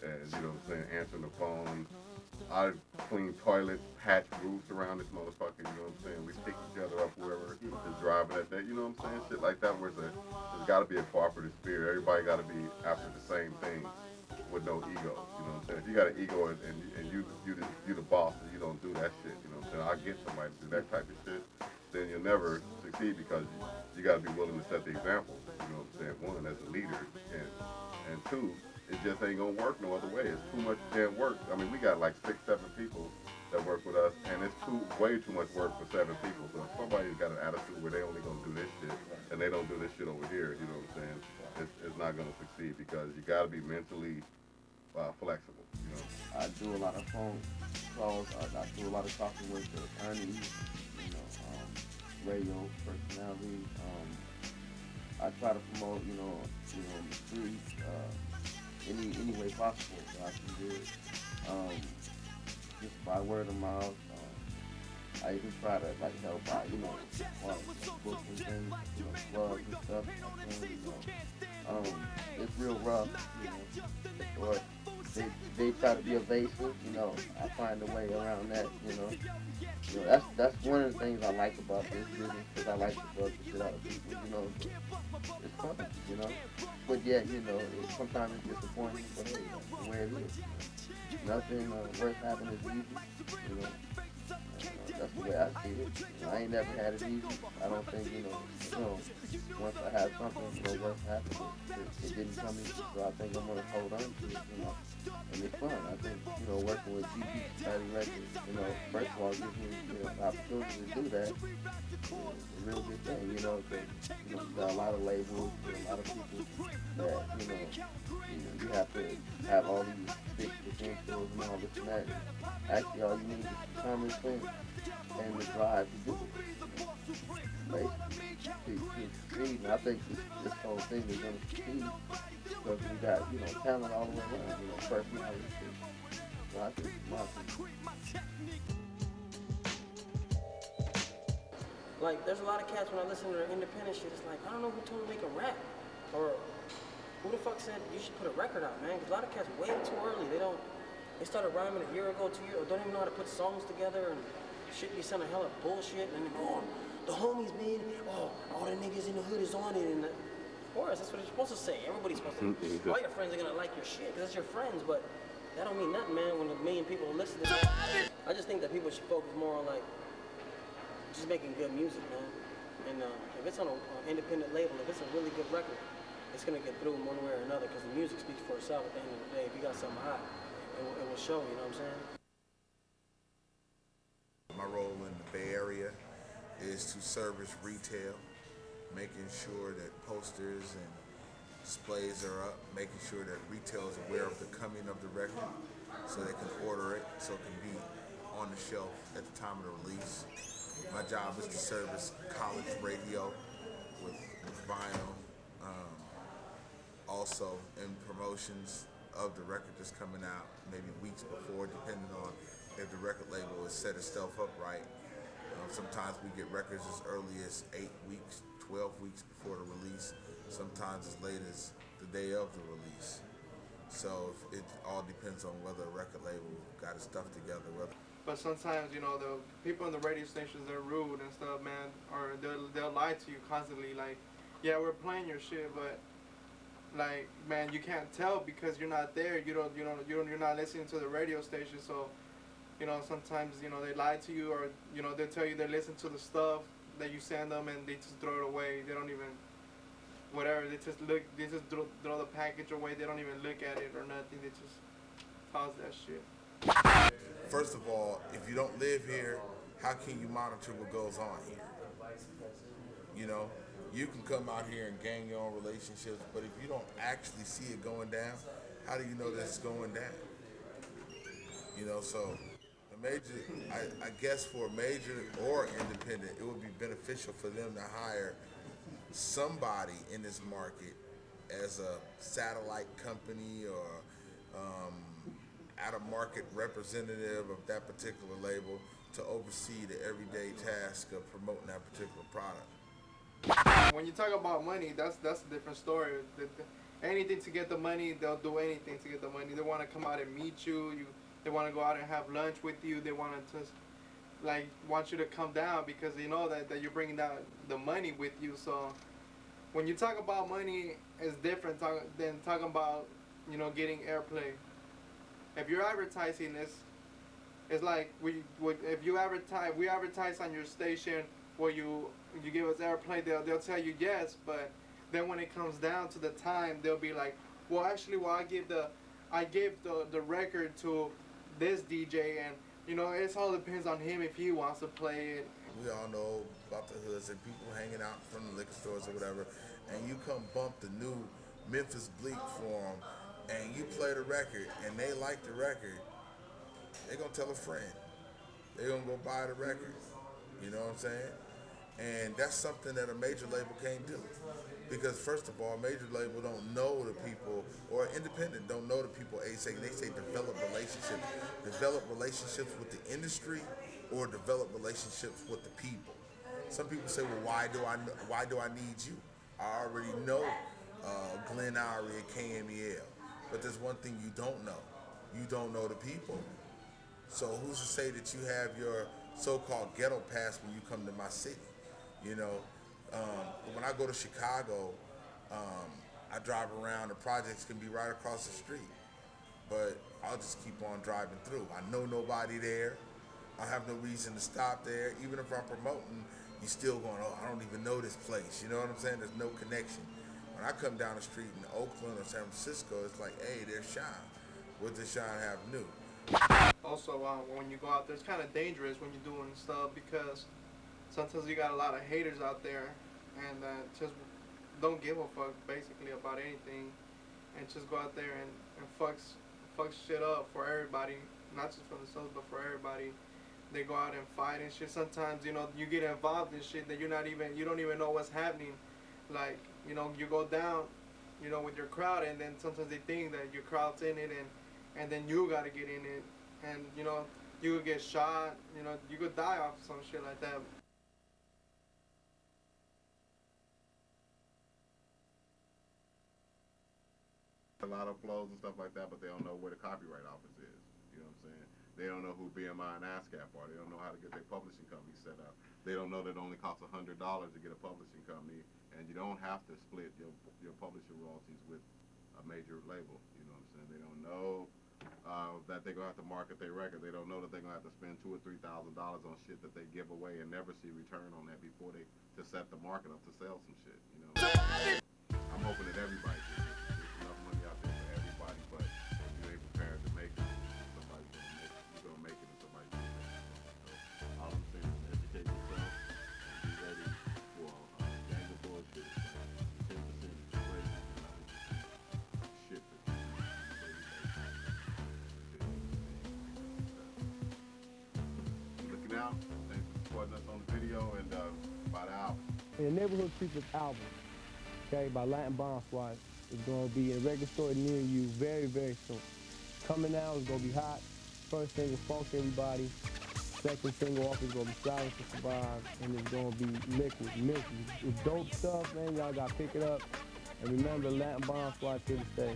and you know what I'm saying, answering the phone. I clean toilets, patch roofs around this motherfucker, you know what I'm saying? We pick each other up whoever is driving that day, you know what I'm saying? Shit like that, where there's got to be a cooperative spirit. Everybody got to be after the same thing. with no ego. You know what I'm saying? If you got an ego and you the boss and you don't do that shit, you know what I'm saying? I'll get somebody to do that type of shit, then you'll never succeed because you got to be willing to set the example. You know what I'm saying? One, as a leader, and two, it just ain't gonna work no other way. It's too much damn work. I mean, we got like 6, 7 people that work with us, and it's way too much work for 7 people. So if somebody's got an attitude where they only gonna do this shit and they don't do this shit over here, you know what I'm saying? It's not gonna succeed because you gotta be mentally flexible. You know. I do a lot of phone calls. I do a lot of talking with the attorneys, radio personalities. I try to promote, in the streets, any way possible that I can do it. Just by word of mouth. I even try to help out, books and things, clubs and stuff. It's real rough, or they try to be evasive, I find a way around that, that's one of the things I like about this business, because I like to bug the shit out of people, it's fun, but yeah, sometimes it's disappointing, but hey, that's the way it is, nothing worth having is easy, that's the way I see it. I ain't never had it easy. I don't think, once I have something, worth having, it didn't come easy. So I think I'm going to hold on to it, and it's fun. I think, working with GP Society Records, first of all, gives me, the opportunity to do that. It's a real good thing, because, there are a lot of labels, a lot of people that, you have to have all these big potentials and all this and that. Actually, all you need is common sense and the drive to do it. Basically, to succeed. And I think this whole thing is going to succeed because we got, talent all the way around, personality. So I think it's my opinion. Like, there's a lot of cats when I listen to their independent shit, it's like, I don't know who told them they can rap. Or who the fuck said you should put a record out, man? Because a lot of cats way too early. They started rhyming a year ago, 2 years, or don't even know how to put songs together, and shit be sounding hella bullshit, and then go on, the homies, man, all the niggas in the hood is on it, and of course, that's what you're supposed to say. Everybody's supposed to, all your friends are gonna like your shit, because that's your friends, but that don't mean nothing, man, when a million people listen to it. I just think that people should focus more on, just making good music, man. And if it's on an independent label, if it's a really good record, it's gonna get through one way or another, because the music speaks for itself at the end of the day. If you got something hot, it will show, you know what I'm saying? My role in the Bay Area is to service retail, making sure that posters and displays are up, making sure that retail is aware of the coming of the record so they can order it, so it can be on the shelf at the time of the release. My job is to service college radio with vinyl, also in promotions of the record that's coming out, maybe weeks before, depending on if the record label has set itself up right. Sometimes we get records as early as 8 weeks, 12 weeks before the release, sometimes as late as the day of the release. So it all depends on whether a record label got its stuff together. But sometimes, the people in the radio stations, they're rude and stuff, man, or they'll lie to you constantly, like, yeah, we're playing your shit, but like, man, you can't tell because you're not there. You're not listening to the radio station. So, sometimes, they lie to you, or they tell you they listen to the stuff that you send them and they just throw it away. They don't even, whatever. They just throw the package away. They don't even look at it or nothing. They just toss that shit. First of all, if you don't live here, how can you monitor what goes on here? You can come out here and gang your own relationships, but if you don't actually see it going down, how do you know that it's going down? So I guess for a major or independent, it would be beneficial for them to hire somebody in this market as a satellite company or out-of-market representative of that particular label to oversee the everyday task of promoting that particular product. When you talk about money, that's a different story. Anything to get the money, they'll do anything to get the money. They want to come out and meet you. They want to go out and have lunch with you. They want to just want you to come down because they know that you're bringing down the money with you. So when you talk about money, it's different than talking about you know, getting airplay. If you're advertising this, it's like we advertise on your station where you give us airplay, they'll tell you yes, but then when it comes down to the time, they'll be like, well, actually, well, I gave the record to this DJ, and you know, it all depends on him if he wants to play it. We all know about the hoods and people hanging out from the liquor stores or whatever, and you come bump the new Memphis Bleak for them, and you play the record, and they like the record, they gonna tell a friend. They gonna go buy the record. You know what I'm saying? And that's something that a major label can't do. Because first of all, a major label don't know the people, or independent don't know the people. They say develop relationships with the industry, or develop relationships with the people. Some people say, well, why do I need you? I already know Glenn Oury at KMEL. But there's one thing you don't know. You don't know the people. So who's to say that you have your so-called ghetto pass when you come to my city? You know, when I go to Chicago, I drive around, the projects can be right across the street. But I'll just keep on driving through. I know nobody there. I have no reason to stop there. Even if I'm promoting, you're still going, oh, I don't even know this place. You know what I'm saying? There's no connection. When I come down the street in Oakland or San Francisco, it's like, hey, there's Sean. What does Sean have new? Also, when you go out there, it's kind of dangerous when you're doing stuff because sometimes you got a lot of haters out there and just don't give a fuck basically about anything and just go out there and fuck shit up for everybody, not just for themselves but for everybody. They go out and fight and shit. Sometimes, you know, you get involved in shit that you don't even know what's happening. Like, you know, you go down, you know, with your crowd, and then sometimes they think that your crowd's in it, and then you gotta get in it, and you know, you could get shot, you know, you could die off some shit like that. A lot of flows and stuff like that, but they don't know where the copyright office is. You know what I'm saying? They don't know who BMI and ASCAP are. They don't know how to get their publishing company set up. They don't know that it only costs $100 to get a publishing company, and you don't have to split your publishing royalties with a major label. You know what I'm saying? They don't know that they're gonna have to market their record. They don't know that they're gonna have to spend $2,000 or $3,000 on shit that they give away and never see return on that before they to set the market up to sell some shit. You know? I'm hoping that everybody gets enough money out there for everybody, but if you ain't prepared to make it, somebody's gonna make it. You're gonna make it, and somebody's gonna make it. So all I'm saying is educate yourself and be ready for gang of bullshit. Like 10% is crazy. Shit that looking out. Thanks for supporting us on the video and by the album. The Neighborhood Creepers album, okay, by Latin Bomb Squad, is going to be in a record store near you very, very soon. Coming out, it's going to be hot. First single, Funk Everybody. Second single off is going to be Silence to Survive, and it's going to be Liquid, Milky. It's dope stuff, man. Y'all got to pick it up. And remember, Latin Bomb Squad here to stay.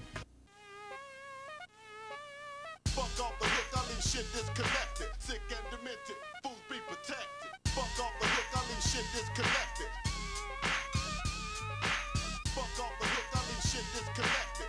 Fuck off the hook, I leave shit disconnected. Sick and demented, fools be protected. Fuck off the hook, I leave shit disconnected. Fuck off the hook, I leave shit disconnected.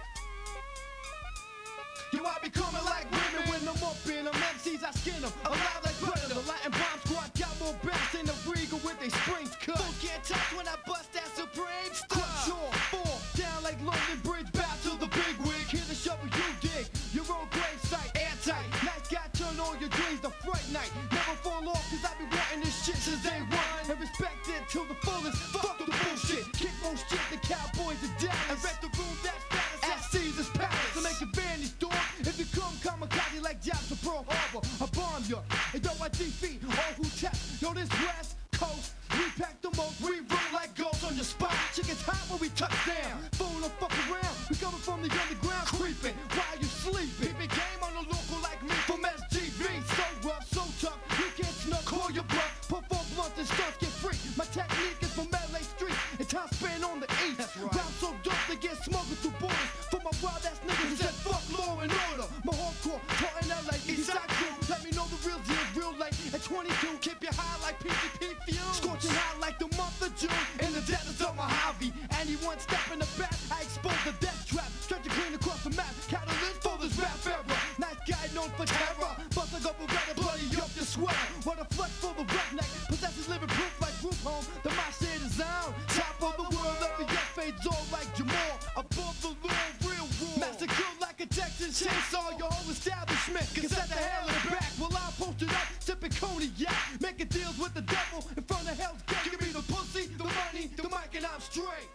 Yo, I be coming like women when I'm up in them. MCs, I skin them, alive like predator. The Latin Bomb Squad got more bands than the Regal with their springs cut. Fools can't touch when I bust that supreme stuff. Sure, fall down like London Bridge, bow to the big wig. Here to shovel you dig, your own grave site, airtight. Nice guy, turn all your dreams to fright night. Never fall off, cause I be wanting this shit since day one. And respect it till the fullest, fuck the bullshit. Kick more shit than Cowboys and Dallas. And wreck the room that's fast at Caesar's Palace. So make your vanish door, if you come kamikaze like Jobs to Pearl Harbor, I bomb ya. And yo, I defeat all who test. Yo, this West Coast, we pack the most, we run like ghosts on your spot. Chicken's hot when we touch down. Fool don't fuck around, we coming from the underground, creeping while you sleeping. Keep game on the local like me from SGV. So rough, so tough, you can't snuff, call your bluff. Puff on blunts and stunts get free. My technique is from LA Street, and time spent on the east. That's right. Round so dope they get smuggled through borders. For my wild ass niggas who said fuck law and order. My hardcore, taught in LA, Eastside crew. Let me know the real deal, real late. At 22, keep you high like PCP fuel. Scorching hot like the month of June. In the deserts of Mojave. Anyone step in the back, I expose the death trap. Stretch it clean across the map. home, the my shit is on. Top of the world, every yes fades on like Jamal. Above the law, real raw. Massacre like a Texas chainsaw, your whole establishment. Can set the hell in the back while I'm posted up, sipping cognac. Making deals with the devil in front of hell's gate. Give me the pussy, the money, the mic, and I'm straight.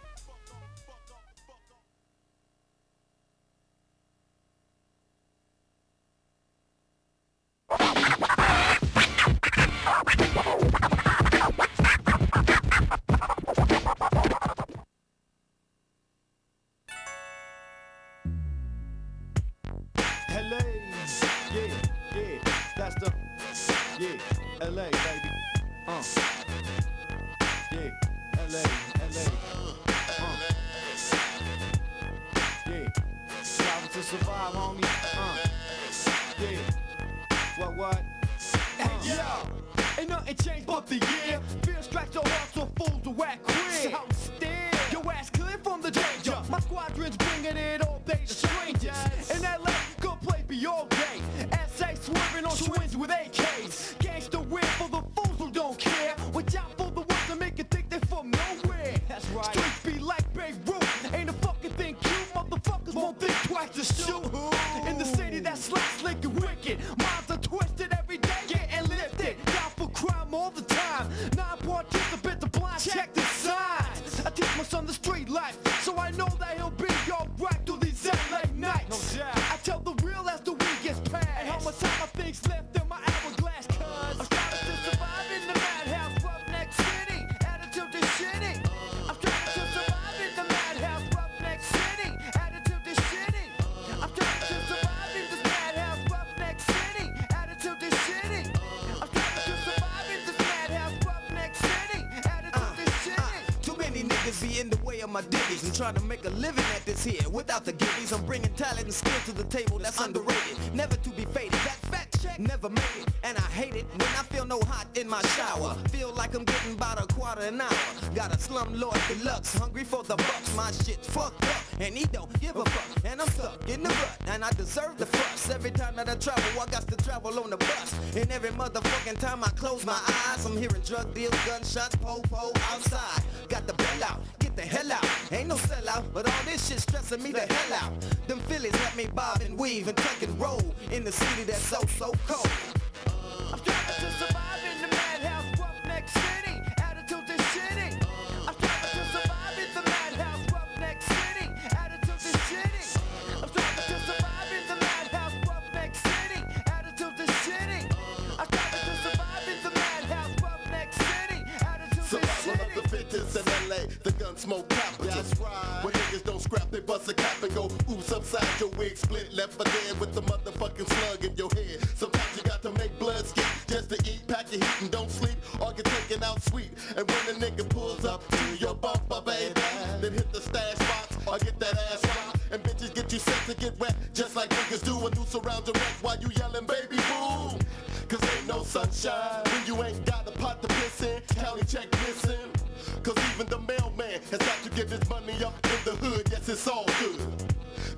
LA, yeah, yeah, that's the, yeah, LA, baby, yeah, LA, yeah, striving to survive, homie, yeah, what, hey, yo, ain't nothing changed but the year, fear strikes your heart so fools to whack queer, so still, your ass clear from the danger, my squadron's bringing it all day to strangers, in LA, good play be all day, SA swerving on twins with AKs, gangsta win for the fools who don't care, watch out for the ones that make you think they're from nowhere, that's right, streets be like Beirut, ain't a fucking thing cute, motherfuckers won't think twice to shoot, in the city that's slick, slick and wicked, minds are twisted every day, getting lifted, down for crime all the time, non-participants are blind, check the signs, I teach my son the street life, so I know that he'll be alright through these LA nights, no doubt, I tell the real as the week gets past, and how much time I think's left in my hourglass, cuz I'm trying to survive in the madhouse, roughneck city, attitude is shitty, I'm trying to survive in the madhouse, roughneck city, attitude is shitty, I'm trying to survive in this madhouse, roughneck city, attitude is shitty, I'm trying to survive in this madhouse, roughneck city, attitude is shitty. Too many niggas be in the way of my diggies. I'm trying to make a living at this here without the gibbies. I'm bringing talent and skill to the table that's underrated, never to be faded. That fat check never made it, and I hate it when I feel no hot in my shower. Feel like I'm getting about a quarter an hour. Got a slumlord deluxe, hungry for the bucks. My shit's fucked up, and he don't give a fuck. And I'm stuck in the rut, and I deserve the fuss. Every time that I travel, I got to travel on the bus. And every motherfucking time I close my eyes, I'm hearing drug deals, gunshots, po-po outside. Got the bell out, get the hell out. Ain't no sellout, but all this shit stressing me the hell out. Them Phillies let me bob and weave and tuck and roll in the city that's so cold. I'm trying to survive in the madhouse, roughneck city, attitude is shitty. I'm trying to survive in the madhouse, roughneck city, attitude is shitty. I'm trying to survive in the madhouse, roughneck city, attitude is shitty. I'm trying to survive in the madhouse, roughneck city, attitude is shitty. Survival of the fittest in LA, the gun smoke capital. That's right. When niggas don't scrap, they bust a cap and go oops upside your wig, split left for dead with the motherfucking slug in your head. Sometimes you got to make blood skip just to eat, pack your heat and don't sleep, or get taken out sweet. And when the nigga pulls up to your bumper, baby, then hit the stash box or get that ass rock. And bitches get you set to get wet, just like niggas do. A noose around your neck while you yelling baby boom. Cause ain't no sunshine when you ain't got a pot to piss in, county check missing. Cause even the mailman has got to give his money up in the hood, yes it's all good.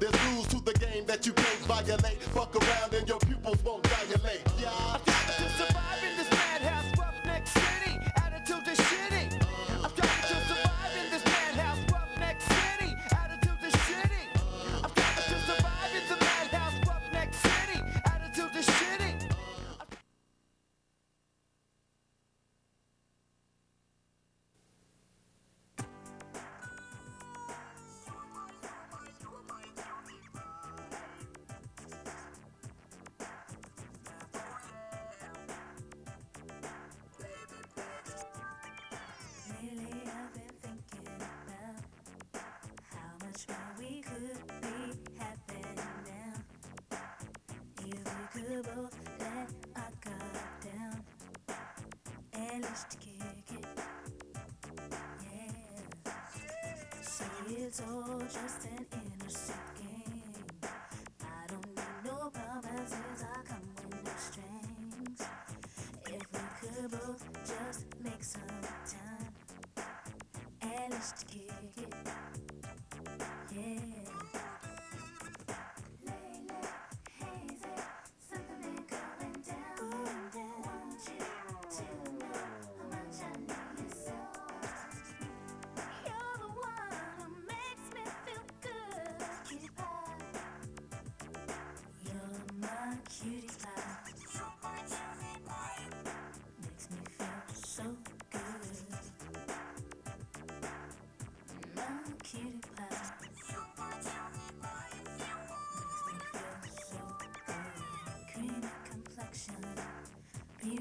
There's rules to the game that you can't violate. Fuck around and your pupils won't dilate. Yeah. I'm trying to survive in this madhouse, roughneck city, attitude is shitty. I'm trying to survive in this madhouse, roughneck city, attitude is shitty. I'm trying to survive in the madhouse, roughneck city, attitude is shitty. Could both let our guard down and let's kick it, yeah. See, it's all just an innocent game. I don't need no promises, I come with no strings. If we could both just make some time and let's kick it, yeah. Something going down. Want you to know how much I need you so.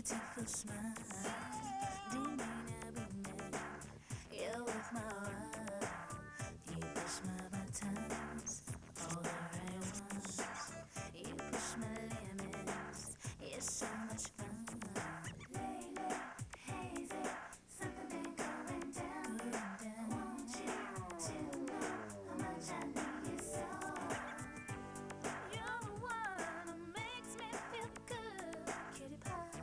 beautiful smile. Demeanor be mad. You're with my wife. You push my buttons, all the right ones. You push my limits. It's so much fun. Lately, hazy, something been going down. I want you to know how much I need you so. You're the one who makes me feel good, cutie pie.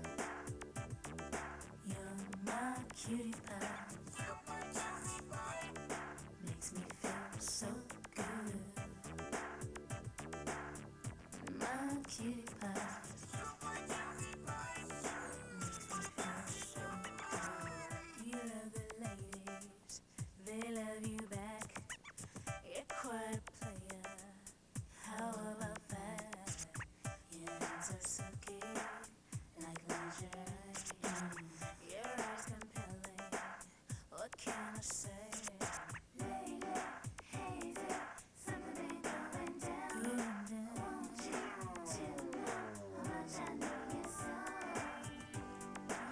You're my cutie pie. Makes me feel so good. My cutie pie. You love the ladies, they love you back. You're quite a player, how about that? Your hands are silky, like lingerie. Your eyes compelling, what can I say? Lately, hazy, something been going down. I want you to know how much I need you so.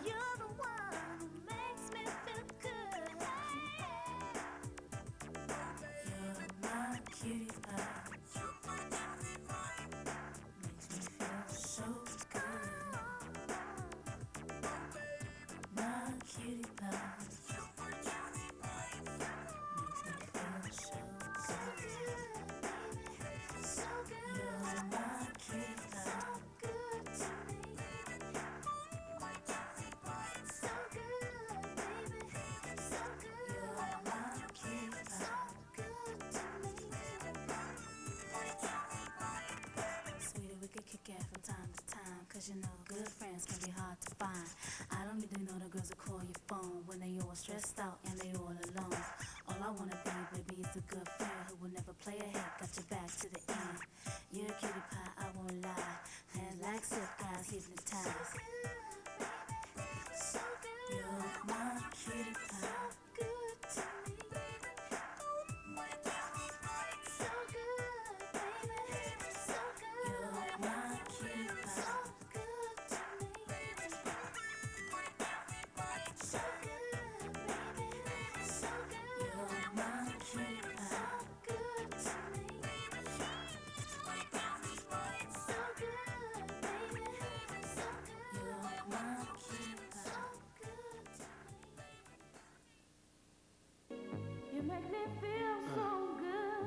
You're the one who makes me feel good. You're my cutie pie. Makes me feel so good. My cutie pie. Makes me feel so good. So good. You're my cutie pie. So good to me. So good, baby. So good. You're my cutie pie. So good to me. Sweetie, we could kick it from time to time, 'cause you know good friends can be hard to find. I don't need to know the girls who call your phone when they all stressed out and they all alone. All I wanna be, baby, is a good friend who will never play ahead, got your back to the end. You're a cutie pie, I won't lie. Hands like circa, hypnotized. So good. You're my cutie pie. So good to me. So good, baby. So good. You're my cutie pie. So good to me. So good, baby. So good. You're my cutie pie. So good to me. So good, baby. So good. You're my cutie pie. So good to me. You make me feel so good.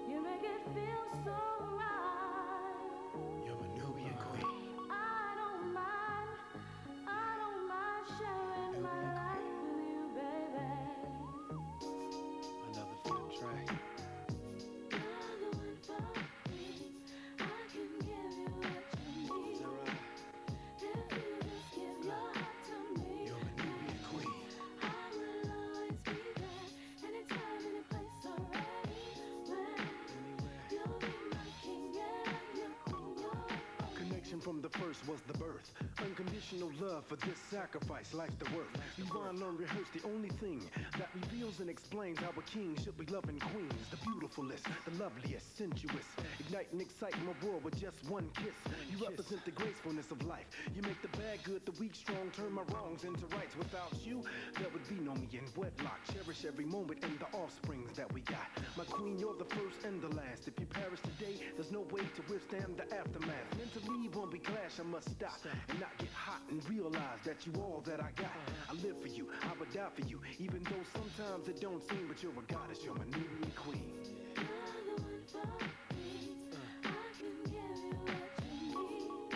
You make it feel so right. You're a Nubian queen. I don't mind sharing my life with you, baby. Another flip track. You're the one for me. I can give you what you need. If you just give your heart to me, You're a Nubian queen. I will always be there. Anytime, any place, already. When you'll be my king, yeah, your queen, your Connection from the first was the birth. Unconditional love for this sacrifice, life's the worth. Rewind, learn, rehearse the only thing that reveals and explains how a king should be loving queens. The beautifulest, the loveliest, sensuous. Ignite and excite my world with just one kiss. You represent the gracefulness of life. You make the bad good, the weak strong, turn my wrongs into rights. Without you, there would be no me in wedlock. Cherish every moment and the offsprings that we got. My queen, you're the first and the last. If you perish today, there's no way to withstand the aftermath. Mentally, when we clash, I must stop and not get hot and realize that you all that I got. I live for you, I would die for you, even though sometimes it don't seem, but you're a goddess, you're my Nubian queen. You're the one for me. I can give you what you need.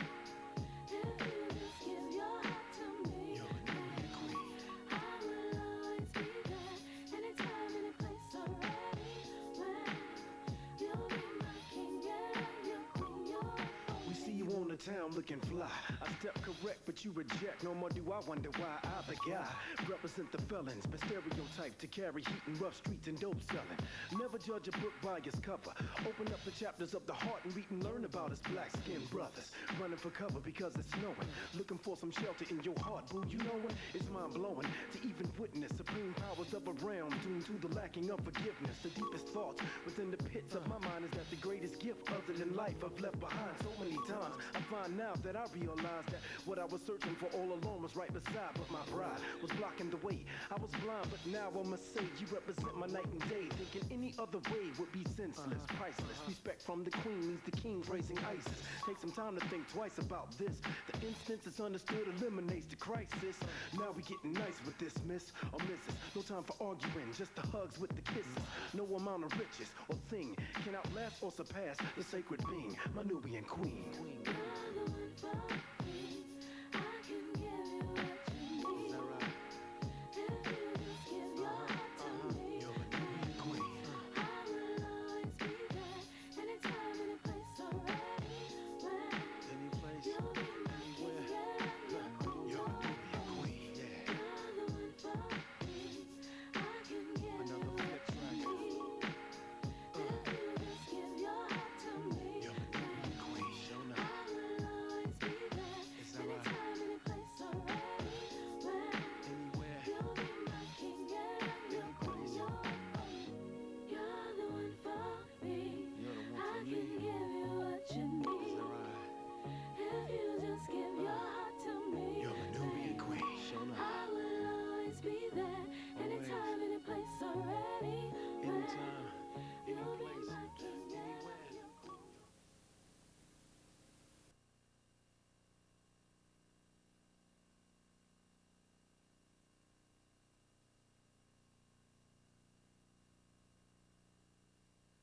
If you just give your heart to me, You're a Nubian queen. I will always be there. Anytime, any place, already. When you'll be my king, yeah, your queen, your We see you on the town looking fly. I step correct, but you reject. No more do I wonder why I, the guy, represent the felons, but stereotype to carry heat in rough streets and dope selling. Never judge a book by its cover. Open up the chapters of the heart and read and learn about his black-skinned brothers. Running for cover because it's snowing. Looking for some shelter in your heart, boo. You know it? It's mind-blowing to even witness supreme powers of a realm doomed to the lacking of forgiveness. The deepest thoughts within the pits of my mind is that the greatest gift other than life I've left behind so many times. I find now that I realize that what I was searching for all along was right beside, but my pride was blocking the way. I was blind, but now I must say you represent my night and day. Thinking any other way would be senseless, priceless. Respect from the queen means the king praising ISIS. Take some time to think twice about this. The instance is understood eliminates the crisis. Now we getting nice with this, miss or missus. No time for arguing, just the hugs with the kisses. No amount of riches or thing can outlast or surpass the sacred being, my Nubian queen.